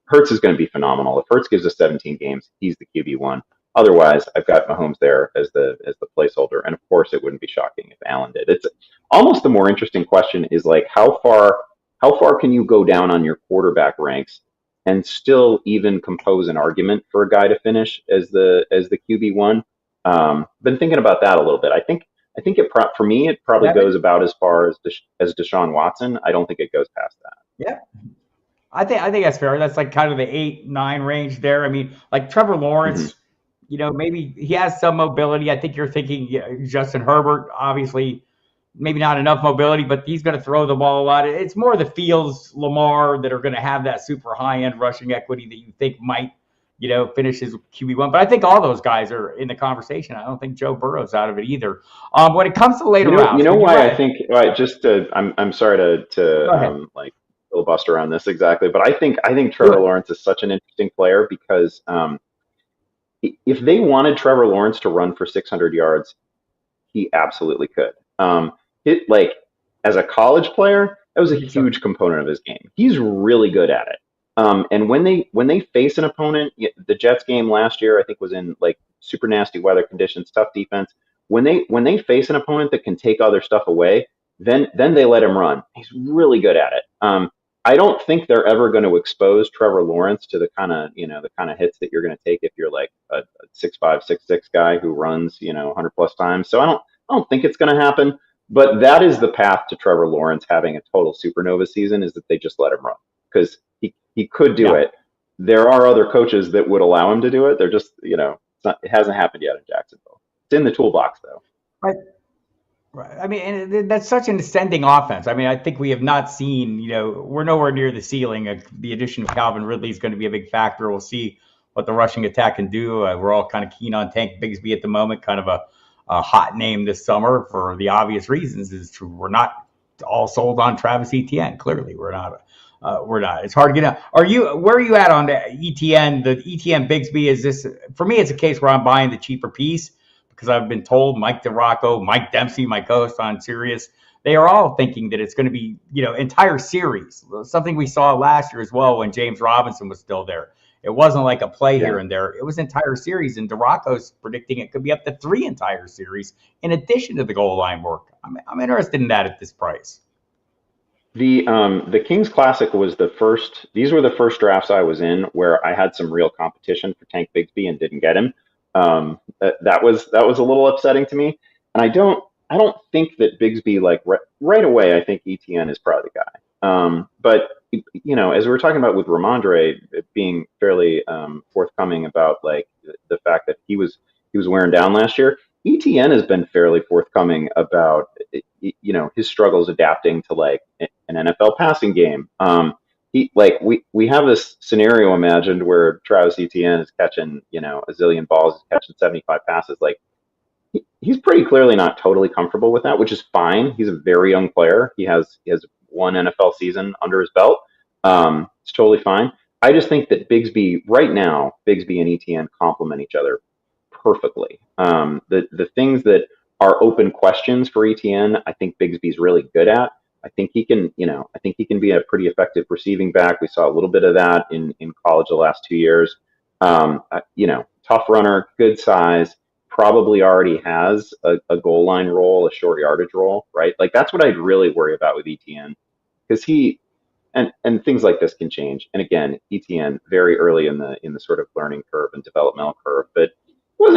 Hurts is going to be phenomenal. If Hurts gives us 17 games, he's the QB1. Otherwise, I've got Mahomes there as the placeholder, and of course, it wouldn't be shocking if Allen did. It's almost the more interesting question is how far can you go down on your quarterback ranks and still even compose an argument for a guy to finish as the QB1. Been thinking about that a little bit. I think for me it probably goes about as far as Deshaun Watson. I don't think it goes past that. Yeah, I think that's fair. That's kind of the 8-9 range there. I mean, Trevor Lawrence, maybe he has some mobility. I think you're thinking Justin Herbert, obviously. Maybe not enough mobility, but he's going to throw the ball a lot. It's more the Fields, Lamar that are going to have that super high-end rushing equity that you think might, finish his QB1. But I think all those guys are in the conversation. I don't think Joe Burrow's out of it either. When it comes to later rounds, you know why I think. Right, just I'm sorry to filibuster on this exactly, but I think Trevor Lawrence is such an interesting player because if they wanted Trevor Lawrence to run for 600 yards, he absolutely could. As a college player, that was a huge component of his game. He's really good at it. And when they face an opponent, the Jets game last year, I think was in super nasty weather conditions, tough defense. When they face an opponent that can take other stuff away, then they let him run. He's really good at it. I don't think they're ever going to expose Trevor Lawrence to the kind of hits that you're going to take if you're a 6'5", 6'6" guy who runs 100 plus times. So I don't think it's going to happen. But that is the path to Trevor Lawrence having a total supernova season, is that they just let him run because he could do it. There are other coaches that would allow him to do it. They're just, it hasn't happened yet in Jacksonville. It's in the toolbox though. Right. I mean, and that's such an ascending offense. I mean, I think we have not seen, we're nowhere near the ceiling. The addition of Calvin Ridley is going to be a big factor. We'll see what the rushing attack can do. We're all kind of keen on Tank Bigsby at the moment, kind of a hot name this summer for the obvious reasons. Is true. We're not all sold on Travis Etienne. Clearly, we're not. It's hard to get out. Where are you at on the Etienne? The Etienne Bigsby, is this, for me, it's a case where I'm buying the cheaper piece because I've been told Mike DeRocco, Mike Dempsey, my co-host on Sirius, they are all thinking that it's going to be, entire series. Something we saw last year as well when James Robinson was still there. It wasn't like a play here and there. It was entire series, and DeRocco's predicting it could be up to 3 entire series in addition to the goal line work. I'm interested in that at this price. The Kings Classic was the first. These were the first drafts I was in where I had some real competition for Tank Bigsby and didn't get him. That was a little upsetting to me, and I don't think that Bigsby right away. I think Etienne is probably the guy. But as we were talking about with Ramondre being fairly forthcoming about the fact that he was wearing down last year, Etienne has been fairly forthcoming about his struggles adapting to an NFL passing game. We have this scenario imagined where Travis Etienne is catching a zillion balls, is catching 75 passes. He's pretty clearly not totally comfortable with that, which is fine. He's a very young player. He has one NFL season under his belt. It's totally fine. I just think that right now, Bigsby and Etienne complement each other perfectly. The things that are open questions for ETN, I think Bigsby's really good at. I think he can, I think he can be a pretty effective receiving back. We saw a little bit of that in college the last 2 years. Tough runner, good size, probably already has a goal line role, a short yardage role, right? Like that's what I'd really worry about with ETN, because and things like this can change. And again, ETN very early in the sort of learning curve and developmental curve, but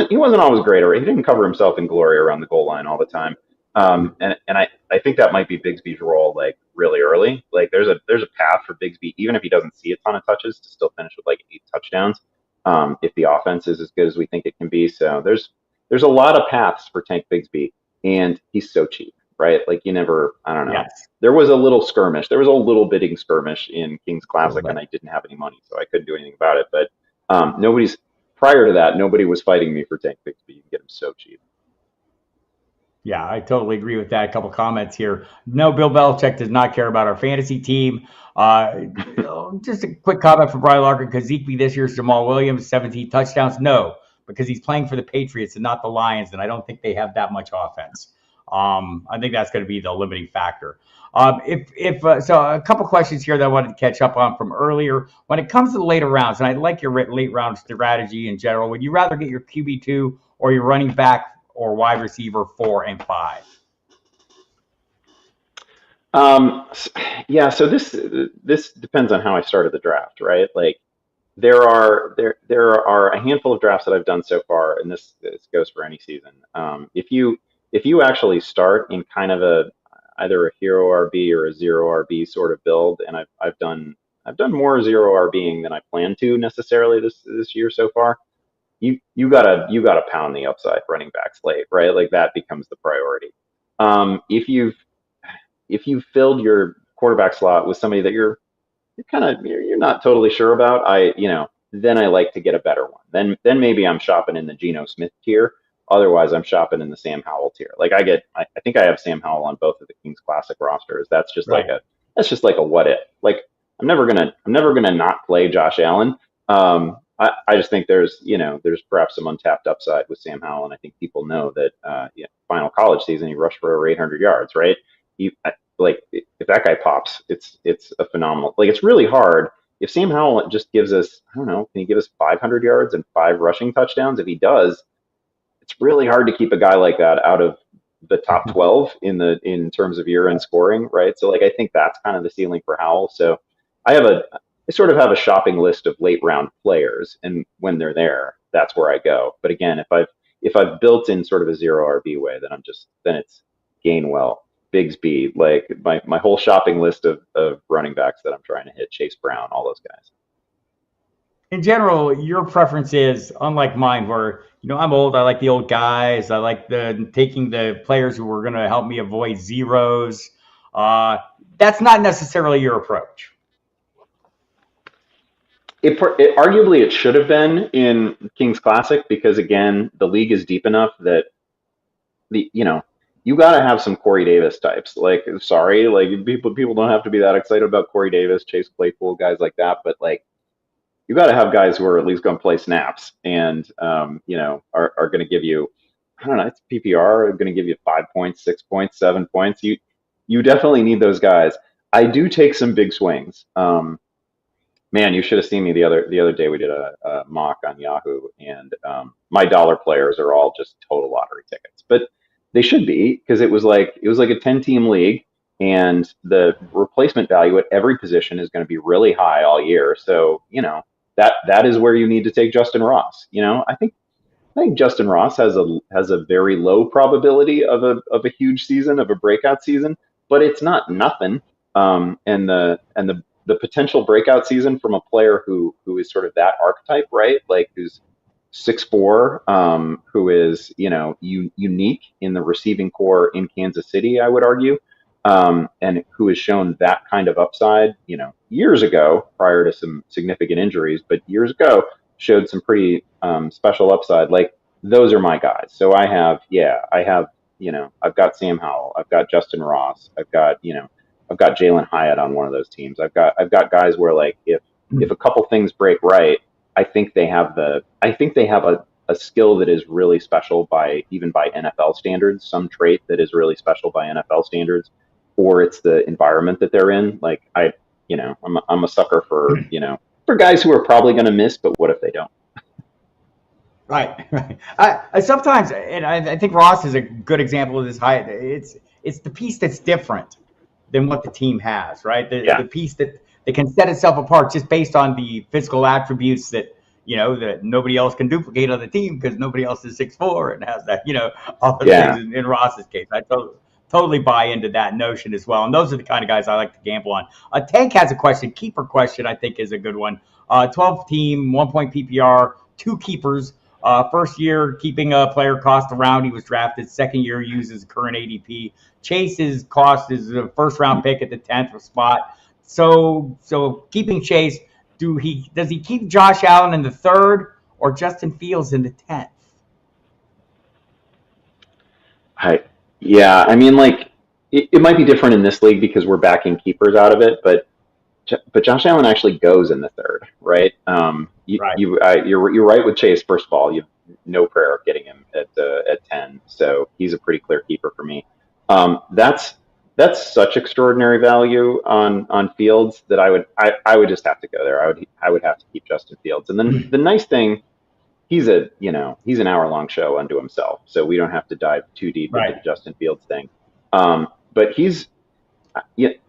he wasn't always great, or he didn't cover himself in glory around the goal line all the time. And I think that might be Bigsby's role, like really early. Like there's a path for Bigsby, even if he doesn't see a ton of touches, to still finish with like 8 touchdowns, if the offense is as good as we think it can be. So there's a lot of paths for Tank Bigsby, and he's so cheap, right? Like I don't know. Yes. There was a little skirmish. There was a little bidding skirmish in King's Classic, and I didn't have any money, so I couldn't do anything about it. But prior to that, nobody was fighting me for Tank Bigsby. You can get him so cheap. Yeah, I totally agree with that. A couple comments here. No, Bill Belichick does not care about our fantasy team. Just a quick comment from Brian Larkin. Kazikbi this year's Jamal Williams, 17 touchdowns. No, because he's playing for the Patriots and not the Lions, and I don't think they have that much offense. I think that's going to be the limiting factor. So a couple questions here that I wanted to catch up on from earlier. When it comes to the later rounds, and I like your late round strategy in general, would you rather get your QB2 or your running back or wide receiver 4 and 5? Yeah, so this depends on how I started the draft, right? Like there are a handful of drafts that I've done so far, and this goes for any season. If you actually start in kind of either a hero RB or a zero RB sort of build, and I've done more zero RBing than I plan to necessarily this year so far. You gotta pound the upside running backs late, right? Like that becomes the priority. If you've filled your quarterback slot with somebody that you're not totally sure about, then I like to get a better one. Then maybe I'm shopping in the Geno Smith tier. Otherwise, I'm shopping in the Sam Howell tier. Like I think I have Sam Howell on both of the Kings Classic rosters. That's just Right. like a what if. Like I'm never gonna not play Josh Allen. I just think there's perhaps some untapped upside with Sam Howell, and I think people know that final college season he rushed for over 800 yards, right? Like if that guy pops, it's a phenomenal. Like it's really hard if Sam Howell just gives us, I don't know, can he give us 500 yards and 5 rushing touchdowns? If he does, it's really hard to keep a guy like that out of the top 12 in terms of year-end scoring, right? So like I think that's kind of the ceiling for Howell. So I sort of have a shopping list of late round players, and when they're there, that's where I go. But again, if I've built in sort of a zero RB way, then it's Gainwell, Bigsby, like my whole shopping list of running backs that I'm trying to hit, Chase Brown, all those guys. In general, your preference is unlike mine, where I'm old. I like the old guys. I like taking the players who are going to help me avoid zeros. That's not necessarily your approach. Arguably it should have been in King's Classic, because again, the league is deep enough that you got to have some Corey Davis types. Like, sorry, like people don't have to be that excited about Corey Davis, Chase Claypool, guys like that, but like you got to have guys who are at least going to play snaps and are going to give you, I don't know, it's PPR, going to give you 5 points, 6 points, 7 points. You definitely need those guys. I do take some big swings. Man, you should have seen me the other day. We did a mock on Yahoo, and my dollar players are all just total lottery tickets. But they should be, because it was like a 10-team league, and the replacement value at every position is going to be really high all year. So that is where you need to take Justin Ross. I think Justin Ross has a very low probability of a huge season, of a breakout season, but it's not nothing. And the potential breakout season from a player who is sort of that archetype, right? Like who's 6'4", who is unique in the receiving core in Kansas City, I would argue, and who has shown that kind of upside, years ago, prior to some significant injuries, but years ago showed some pretty special upside. Like those are my guys. So I've got Sam Howell, I've got Justin Ross, I've got Jalen Hyatt on one of those teams. I've got guys where like if a couple things break right, I think they have a skill that is really special even by NFL standards, some trait that is really special by NFL standards, or it's the environment that they're in. Like I'm a sucker for guys who are probably going to miss, but what if they don't? Right, right. I sometimes, and I think Ross is a good example of this. It's the piece that's different than what the team has, right? The piece that can set itself apart just based on the physical attributes that that nobody else can duplicate on the team because nobody else is 6'4" and has that all the things in Ross's case. I totally buy into that notion as well, and those are the kind of guys I like to gamble on. Tank has a question, keeper question. I think is a good one. 12 team, 1 point PPR, 2 keepers. First year keeping a player cost around he was drafted. Second year uses current ADP. Chase's cost is a first round pick at the 10th spot. So keeping Chase, does he keep Josh Allen in the 3rd or Justin Fields in the 10th? I mean, like it might be different in this league because we're backing keepers out of it, but Josh Allen actually goes in the 3rd, right? You're right with Chase. First of all, you have no prayer of getting him at 10, so he's a pretty clear keeper for me. That's such extraordinary value on Fields that I would just have to go there. I would have to keep Justin Fields, and then the nice thing, he's an hour-long show unto himself, so we don't have to dive too deep into the Justin Fields thing. But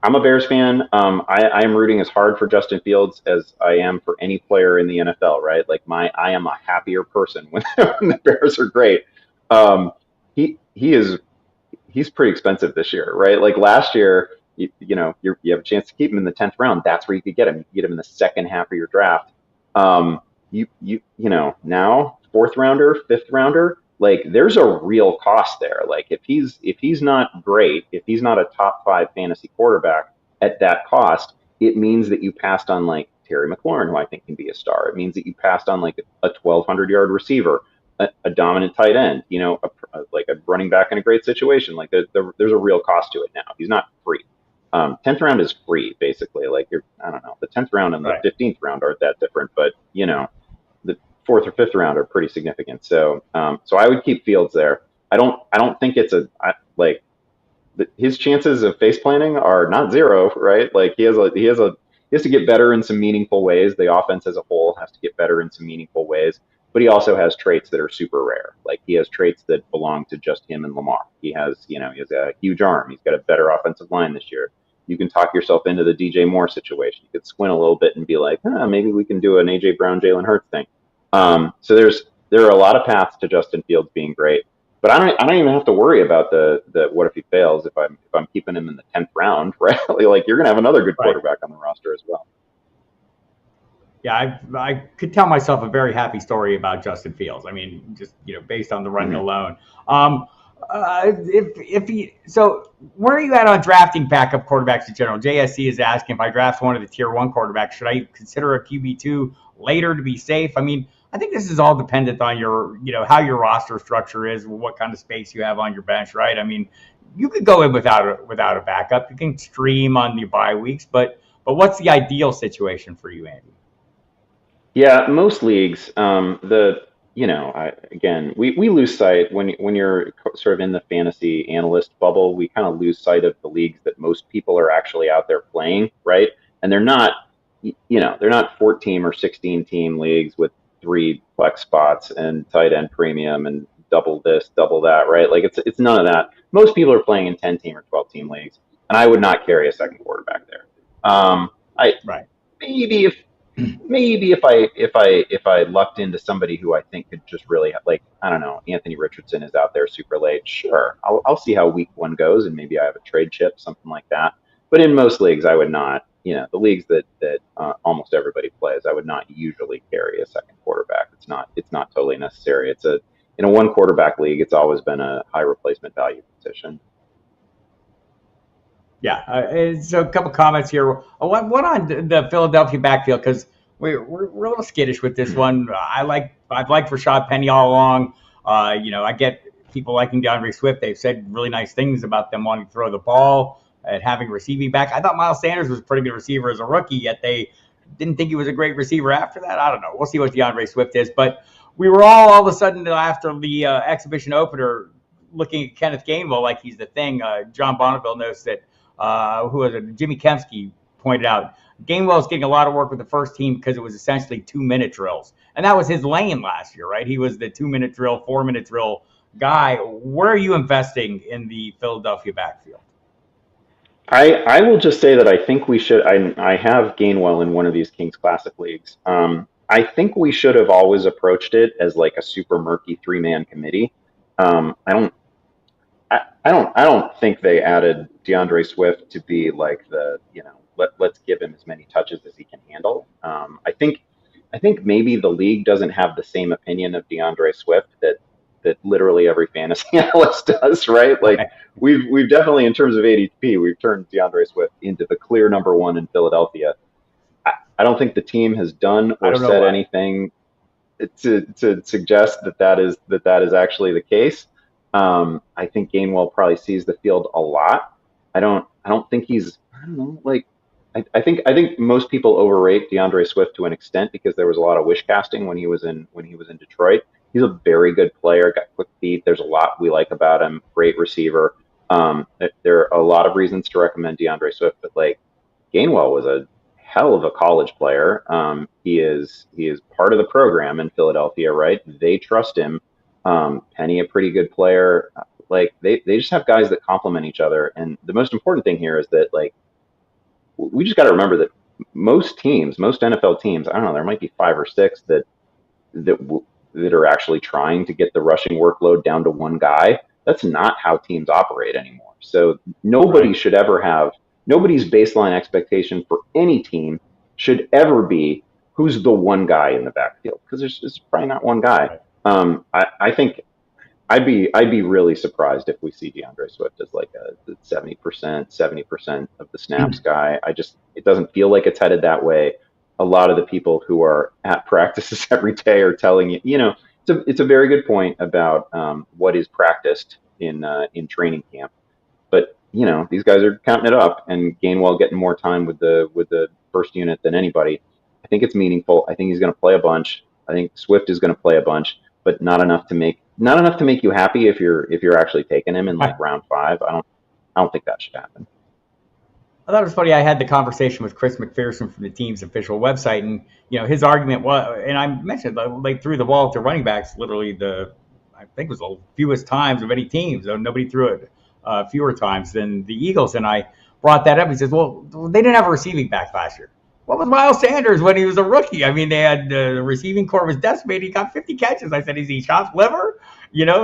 I'm a Bears fan. I am rooting as hard for Justin Fields as I am for any player in the NFL, right? Like I am a happier person when the Bears are great. He's pretty expensive this year, right? Like last year, you have a chance to keep him in the 10th round. That's where you could get him. You could get him in the second half of your draft. Now 4th rounder, 5th rounder, like there's a real cost there. Like if he's not great, if he's not a top 5 fantasy quarterback at that cost, it means that you passed on like Terry McLaurin, who I think can be a star. It means that you passed on like a 1,200-yard receiver, a dominant tight end, like a running back in a great situation. Like there's a real cost to it now. He's not free. 10th round is free, basically. Like I don't know, the 10th round and the 15th round aren't that different, but the 4th or 5th round are pretty significant. So I would keep Fields there. I don't think it's his chances of face planting are not 0, right? Like he has to get better in some meaningful ways. The offense as a whole has to get better in some meaningful ways. But he also has traits that are super rare. Like he has traits that belong to just him and Lamar. He has a huge arm. He's got a better offensive line this year. You can talk yourself into the DJ Moore situation. You could squint a little bit and be like, maybe we can do an AJ Brown, Jalen Hurts thing. So there are a lot of paths to Justin Fields being great. But I don't even have to worry about the what if he fails if I'm keeping him in the 10th round, right? Like you're gonna have another good quarterback on the roster as well. Yeah, I could tell myself a very happy story about Justin Fields. I mean, just based on the running alone. So where are you at on drafting backup quarterbacks in general? JSC is asking if I draft one of the tier 1 quarterbacks, should I consider a QB2 later to be safe? I mean, I think this is all dependent on your, how your roster structure is, what kind of space you have on your bench, right? I mean, you could go in without a backup. You can stream on the bye weeks, but what's the ideal situation for you, Andy? Yeah, most leagues, we lose sight when you're sort of in the fantasy analyst bubble. We kind of lose sight of the leagues that most people are actually out there playing, right? And they're not 14 or 16 team leagues with 3 flex spots and tight end premium and double this, double that, right? Like it's none of that. Most people are playing in 10 team or 12 team leagues, and I would not carry a second quarterback there. Maybe if I lucked into somebody who I think could just really I don't know, Anthony Richardson is out there super late. Sure, I'll see how week 1 goes, and maybe I have a trade chip, something like that. But in most leagues, I would not. The leagues that almost everybody plays, I would not usually carry a second quarterback. It's not totally necessary. In a 1 quarterback league, it's always been a high replacement value position. Yeah, so a couple comments here. One on the Philadelphia backfield, because we're a little skittish with this one. I've liked Rashad Penny all along. I get people liking DeAndre Swift. They've said really nice things about them wanting to throw the ball and having receiving back. I thought Miles Sanders was a pretty good receiver as a rookie, yet they didn't think he was a great receiver after that. I don't know. We'll see what DeAndre Swift is. But we were all of a sudden after the exhibition opener looking at Kenneth Gainwell like he's the thing. John Bonneville knows that. Who was it? Jimmy Kempski pointed out. Gainwell's getting a lot of work with the first team because it was essentially 2-minute drills. And that was his lane last year, right? He was the 2-minute drill, 4-minute drill guy. Where are you investing in the Philadelphia backfield? I will just say that I think we should. I have Gainwell in one of these Kings Classic leagues. I think we should have always approached it as like a super murky 3-man committee. I don't think they added DeAndre Swift to be like let's give him as many touches as he can handle. I think maybe the league doesn't have the same opinion of DeAndre Swift that literally every fantasy analyst does, right? Like we've definitely, in terms of ADP, we've turned DeAndre Swift into the clear number one in Philadelphia. I don't think the team has done or said anything to suggest that is actually the case. I think Gainwell probably sees the field a lot. I don't think he's, I don't know, like, I think most people overrate DeAndre Swift to an extent because there was a lot of wish casting when he was in Detroit. He's a very good player, got quick feet. There's a lot we like about him. Great receiver. There are a lot of reasons to recommend DeAndre Swift, but like Gainwell was a hell of a college player. He is part of the program in Philadelphia, right? They trust him. Penny, a pretty good player. Like they just have guys that complement each other. And the most important thing here is that like we just got to remember that most NFL teams, I don't know, there might be 5 or 6 that are actually trying to get the rushing workload down to one guy. That's not how teams operate anymore. So nobody's baseline expectation for any team should ever be who's the one guy in the backfield, because there's probably not one guy. I think I'd be really surprised if we see DeAndre Swift as like a 70% of the snaps guy. It doesn't feel like it's headed that way. A lot of the people who are at practices every day are telling you, it's a very good point about what is practiced in training camp. But these guys are counting it up, and Gainwell getting more time with the first unit than anybody. I think it's meaningful. I think he's going to play a bunch. I think Swift is going to play a bunch, but not enough to make you happy if you're actually taking him in like round 5. I don't think that should happen. I thought it was funny. I had the conversation with Chris McPherson from the team's official website, and his argument was, and I mentioned they threw the ball to running backs literally I think it was the fewest times of any team. So nobody threw it fewer times than the Eagles, and I brought that up. He says, "Well, they didn't have a receiving back last year. What was Miles Sanders when he was a rookie? I mean, they had the receiving corps was decimated. He got 50 catches. I said, is he chopped liver?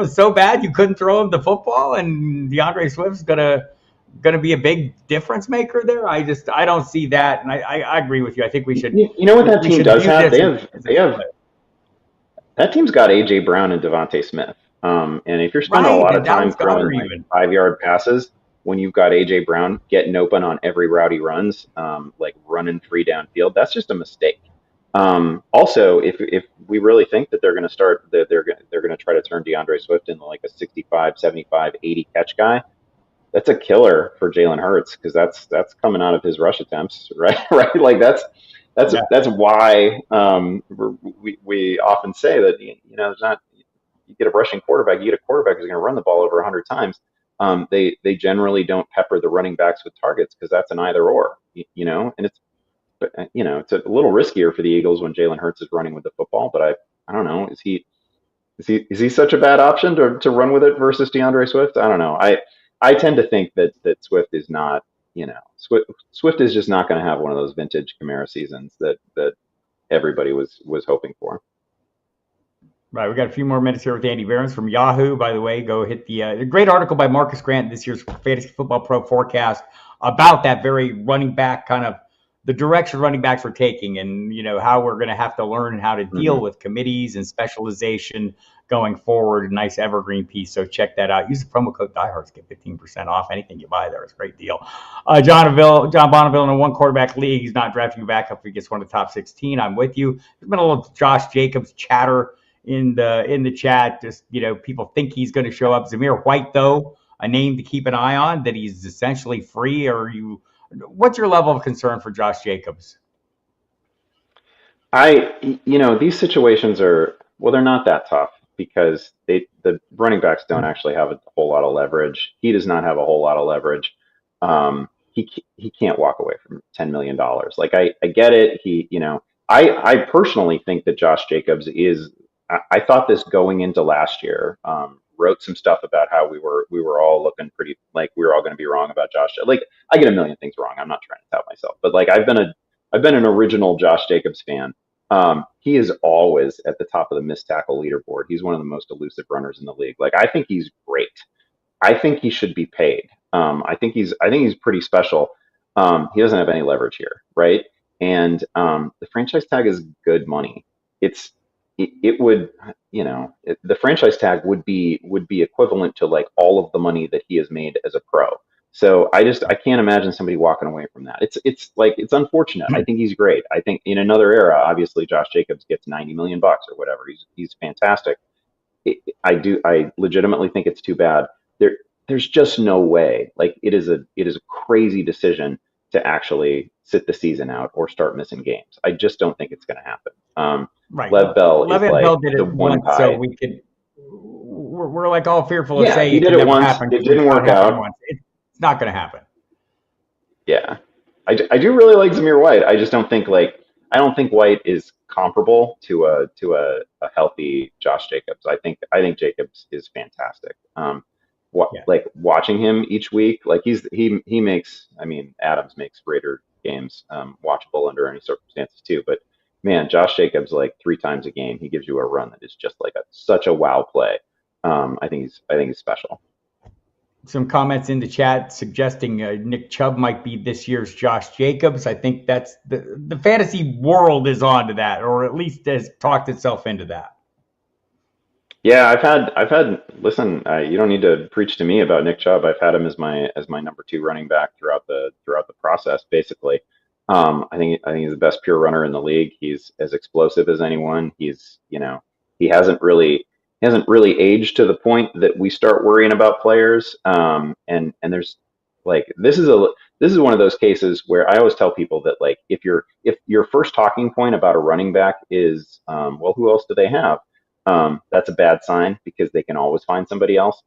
So bad you couldn't throw him the football, and DeAndre Swift's gonna be a big difference maker there. I don't see that, and I agree with you. I think we should. You know what that team does have? They have that team's got AJ Brown and Devontae Smith. And if you're spending a lot of time throwing like 5-yard passes, when you've got AJ Brown getting open on every route he runs, like running free downfield, that's just a mistake. Also, if we really think that they're going to start, that they're going to try to turn DeAndre Swift into like a 65, 75, 80 catch guy, that's a killer for Jalen Hurts, because that's coming out of his rush attempts, right? Right, like that's why we often say that there's not, you get a rushing quarterback, you get a quarterback who's going to run the ball over 100 times. They generally don't pepper the running backs with targets because that's an either or, and it's a little riskier for the Eagles when Jalen Hurts is running with the football. But I don't know, is he such a bad option to run with it versus DeAndre Swift? I don't know. I tend to think that Swift is not, Swift is just not going to have one of those vintage Kamara seasons that everybody was hoping for. Right, we got a few more minutes here with Andy Behrens from Yahoo. By the way, go hit the great article by Marcus Grant, this year's Fantasy Football Pro forecast, about that very running back, kind of the direction running backs are taking, and how we're going to have to learn how to deal with committees and specialization going forward. A nice evergreen piece, so check that out. Use the promo code DieHards, get 15% off anything you buy there. It's a great deal. John Bonneville in a 1-quarterback league. He's not drafting you back if he gets one of the top 16. I'm with you. There's been a little Josh Jacobs chatter in the chat. Just people think he's going to show up. Zamir White, though, a name to keep an eye on, that he's essentially free. What's your level of concern for Josh Jacobs? These situations are Well, they're not that tough because the running backs don't actually have a whole lot of leverage. He does not have a whole lot of leverage. He can't walk away from $10 million. Like I get it. I personally think that Josh Jacobs is. I thought this going into last year. Wrote some stuff about how we were all looking pretty like we were all going to be wrong about Josh. Like I get a million things wrong. I'm not trying to tout myself, but like I've been an original Josh Jacobs fan. He is always at the top of the missed tackle leaderboard. He's one of the most elusive runners in the league. Like I think he's great. I think he should be paid. I think he's pretty special. He doesn't have any leverage here, right? And the franchise tag is good money. It would, the franchise tag would be equivalent to like all of the money that he has made as a pro. So I can't imagine somebody walking away from that. It's unfortunate. I think he's great. I think in another era, obviously Josh Jacobs gets $90 million or whatever. He's fantastic. I legitimately think it's too bad. There's just no way. Like it is a crazy decision to actually sit the season out or start missing games. I just don't think it's going to happen. Right. Lev Bell is like Bell did the it one once, guy. so we're like all fearful of saying he did it once. Happen. It didn't work out. It's not going to happen. Yeah, I do really like Zamir White. I just don't think White is comparable to a healthy Josh Jacobs. I think Jacobs is fantastic. Like watching him each week, like he makes. I mean, Adams makes Raider games watchable under any circumstances too. But man, Josh Jacobs, like 3 times a game, he gives you a run that is just like such a wow play. I think he's special. Some comments in the chat suggesting Nick Chubb might be this year's Josh Jacobs. I think that's the fantasy world is onto that, or at least has talked itself into that. Yeah, I've had. Listen, you don't need to preach to me about Nick Chubb. I've had him as my number 2 running back throughout the process. Basically, I think he's the best pure runner in the league. He's as explosive as anyone. He hasn't really aged to the point that we start worrying about players. And there's like this is one of those cases where I always tell people that like if your first talking point about a running back is well, who else do they have? That's a bad sign because they can always find somebody else.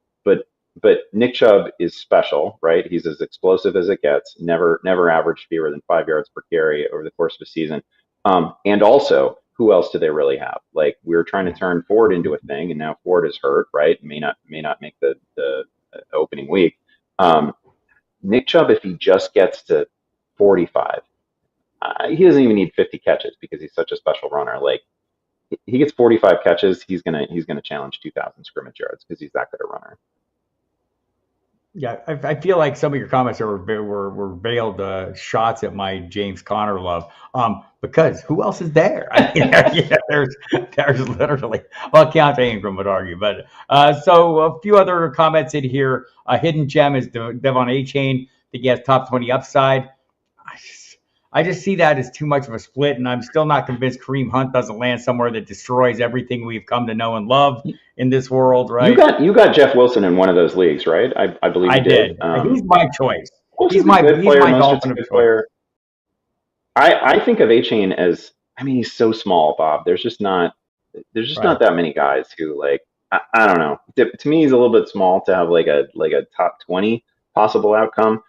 But Nick Chubb is special, right? He's as explosive as it gets. Never averaged fewer than 5 yards per carry over the course of a season. And also, who else do they really have? Like we were trying to turn Ford into a thing, and now Ford is hurt, right? May not make the opening week. Nick Chubb, if he just gets to 45, he doesn't even need 50 catches because he's such a special runner. Like he gets 45 catches, he's gonna challenge 2,000 scrimmage yards because he's that good a runner. Yeah, I feel like some of your comments were veiled shots at my James Conner love. Because who else is there? I mean, there's literally, well, Keontae Ingram would argue, but so a few other comments in here. A hidden gem is Devon Achane. I think he has top 20 upside. I just see that as too much of a split, and I'm still not convinced Kareem Hunt doesn't land somewhere that destroys everything we've come to know and love in this world, right? You got Jeff Wilson in one of those leagues, right? I believe you did. He's my choice. He's my Dolphin of choice. I think of Achane as, I mean, he's so small, Bob. There's just not that many guys who like I don't know. To me, he's a little bit small to have like a top 20 possible outcome.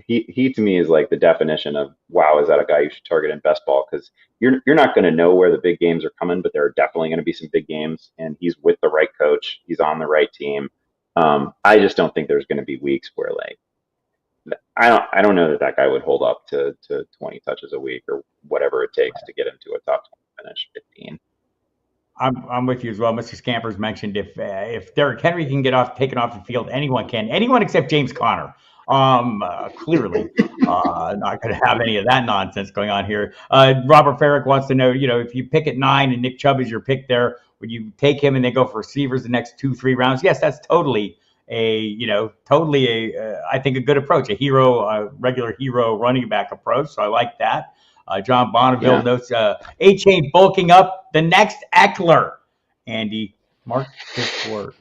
He to me is like the definition of, wow, is that a guy you should target in best ball? Because you're not going to know where the big games are coming, but there are definitely going to be some big games, and he's with the right coach. He's on the right team. I just don't think there's going to be weeks where like I don't know that guy would hold up to 20 touches a week or whatever it takes to get him to a top 20 finish, 15. I'm with you as well. Mr. Scampers mentioned if Derrick Henry can get taken off the field, anyone can. Anyone except James Conner. Clearly, not going to have any of that nonsense going on here. Robert Farrick wants to know, if you pick at 9 and Nick Chubb is your pick there, would you take him and then go for receivers the next 2-3 rounds? Yes, that's totally I think a good approach, a regular hero running back approach. So I like that. John Bonneville notes Achane bulking up the next Eckler. Andy, mark his words.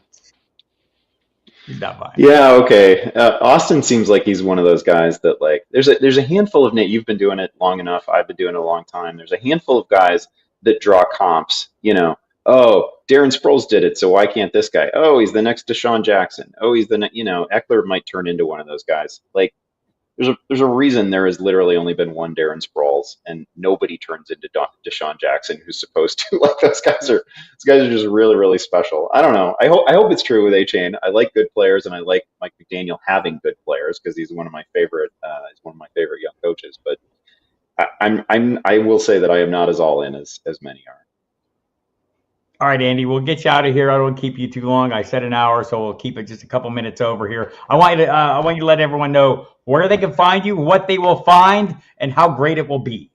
He's not buying. Yeah, okay. Austin seems like he's one of those guys that like there's a handful of you've been doing it long enough. I've been doing it a long time. There's a handful of guys that draw comps. Oh, Darren Sproles did it, so why can't this guy? Oh, he's the next Deshaun Jackson. Oh, he's the Eckler might turn into one of those guys. Like there's a reason there has literally only been one Darren Sproles, and nobody turns into Deshaun Jackson who's supposed to. Like those guys are just really, really special. I don't know. I hope it's true with Achane. I like good players, and I like Mike McDaniel having good players because he's one of my favorite. He's one of my favorite young coaches. But I will say that I am not as all in as many are. All right, Andy, we'll get you out of here. I don't want to keep you too long. I said an hour, so we'll keep it just a couple minutes over here. I want you to let everyone know where they can find you, what they will find, and how great it will be.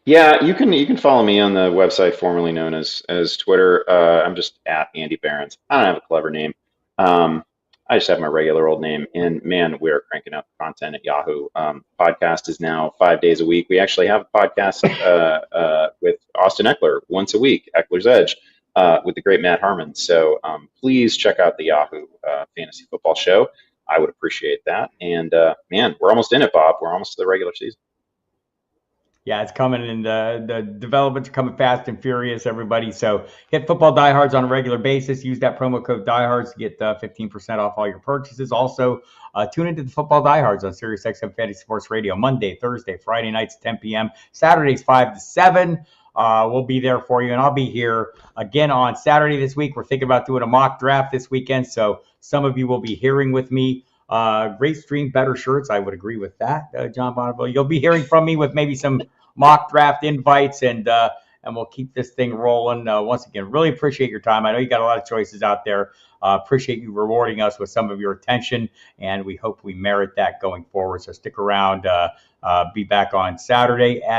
Yeah, you can follow me on the website formerly known as Twitter. I'm just at Andy Behrens. I don't have a clever name. I just have my regular old name. And man, we're cranking up content at Yahoo. Podcast is now 5 days a week. We actually have a podcast with Austin Eckler once a week, Eckler's Edge, with the great Matt Harmon. So please check out the Yahoo Fantasy Football Show. I would appreciate that. And man, we're almost in it, Bob. We're almost to the regular season. Yeah, it's coming, and the developments are coming fast and furious, everybody. So hit Football Diehards on a regular basis. Use that promo code Diehards to get 15% off all your purchases. Also, tune into the Football Diehards on SiriusXM Fantasy Sports Radio Monday, Thursday, Friday nights 10 p.m., Saturdays 5 to 7. We'll be there for you, and I'll be here again on Saturday this week. We're thinking about doing a mock draft this weekend, so some of you will be hearing with me. Great stream, better shirts. I would agree with that, John Bonneville. You'll be hearing from me with maybe some mock draft invites, and we'll keep this thing rolling. Once again, really appreciate your time. I know you got a lot of choices out there. Appreciate you rewarding us with some of your attention, and we hope we merit that going forward. So stick around. Be back on Saturday at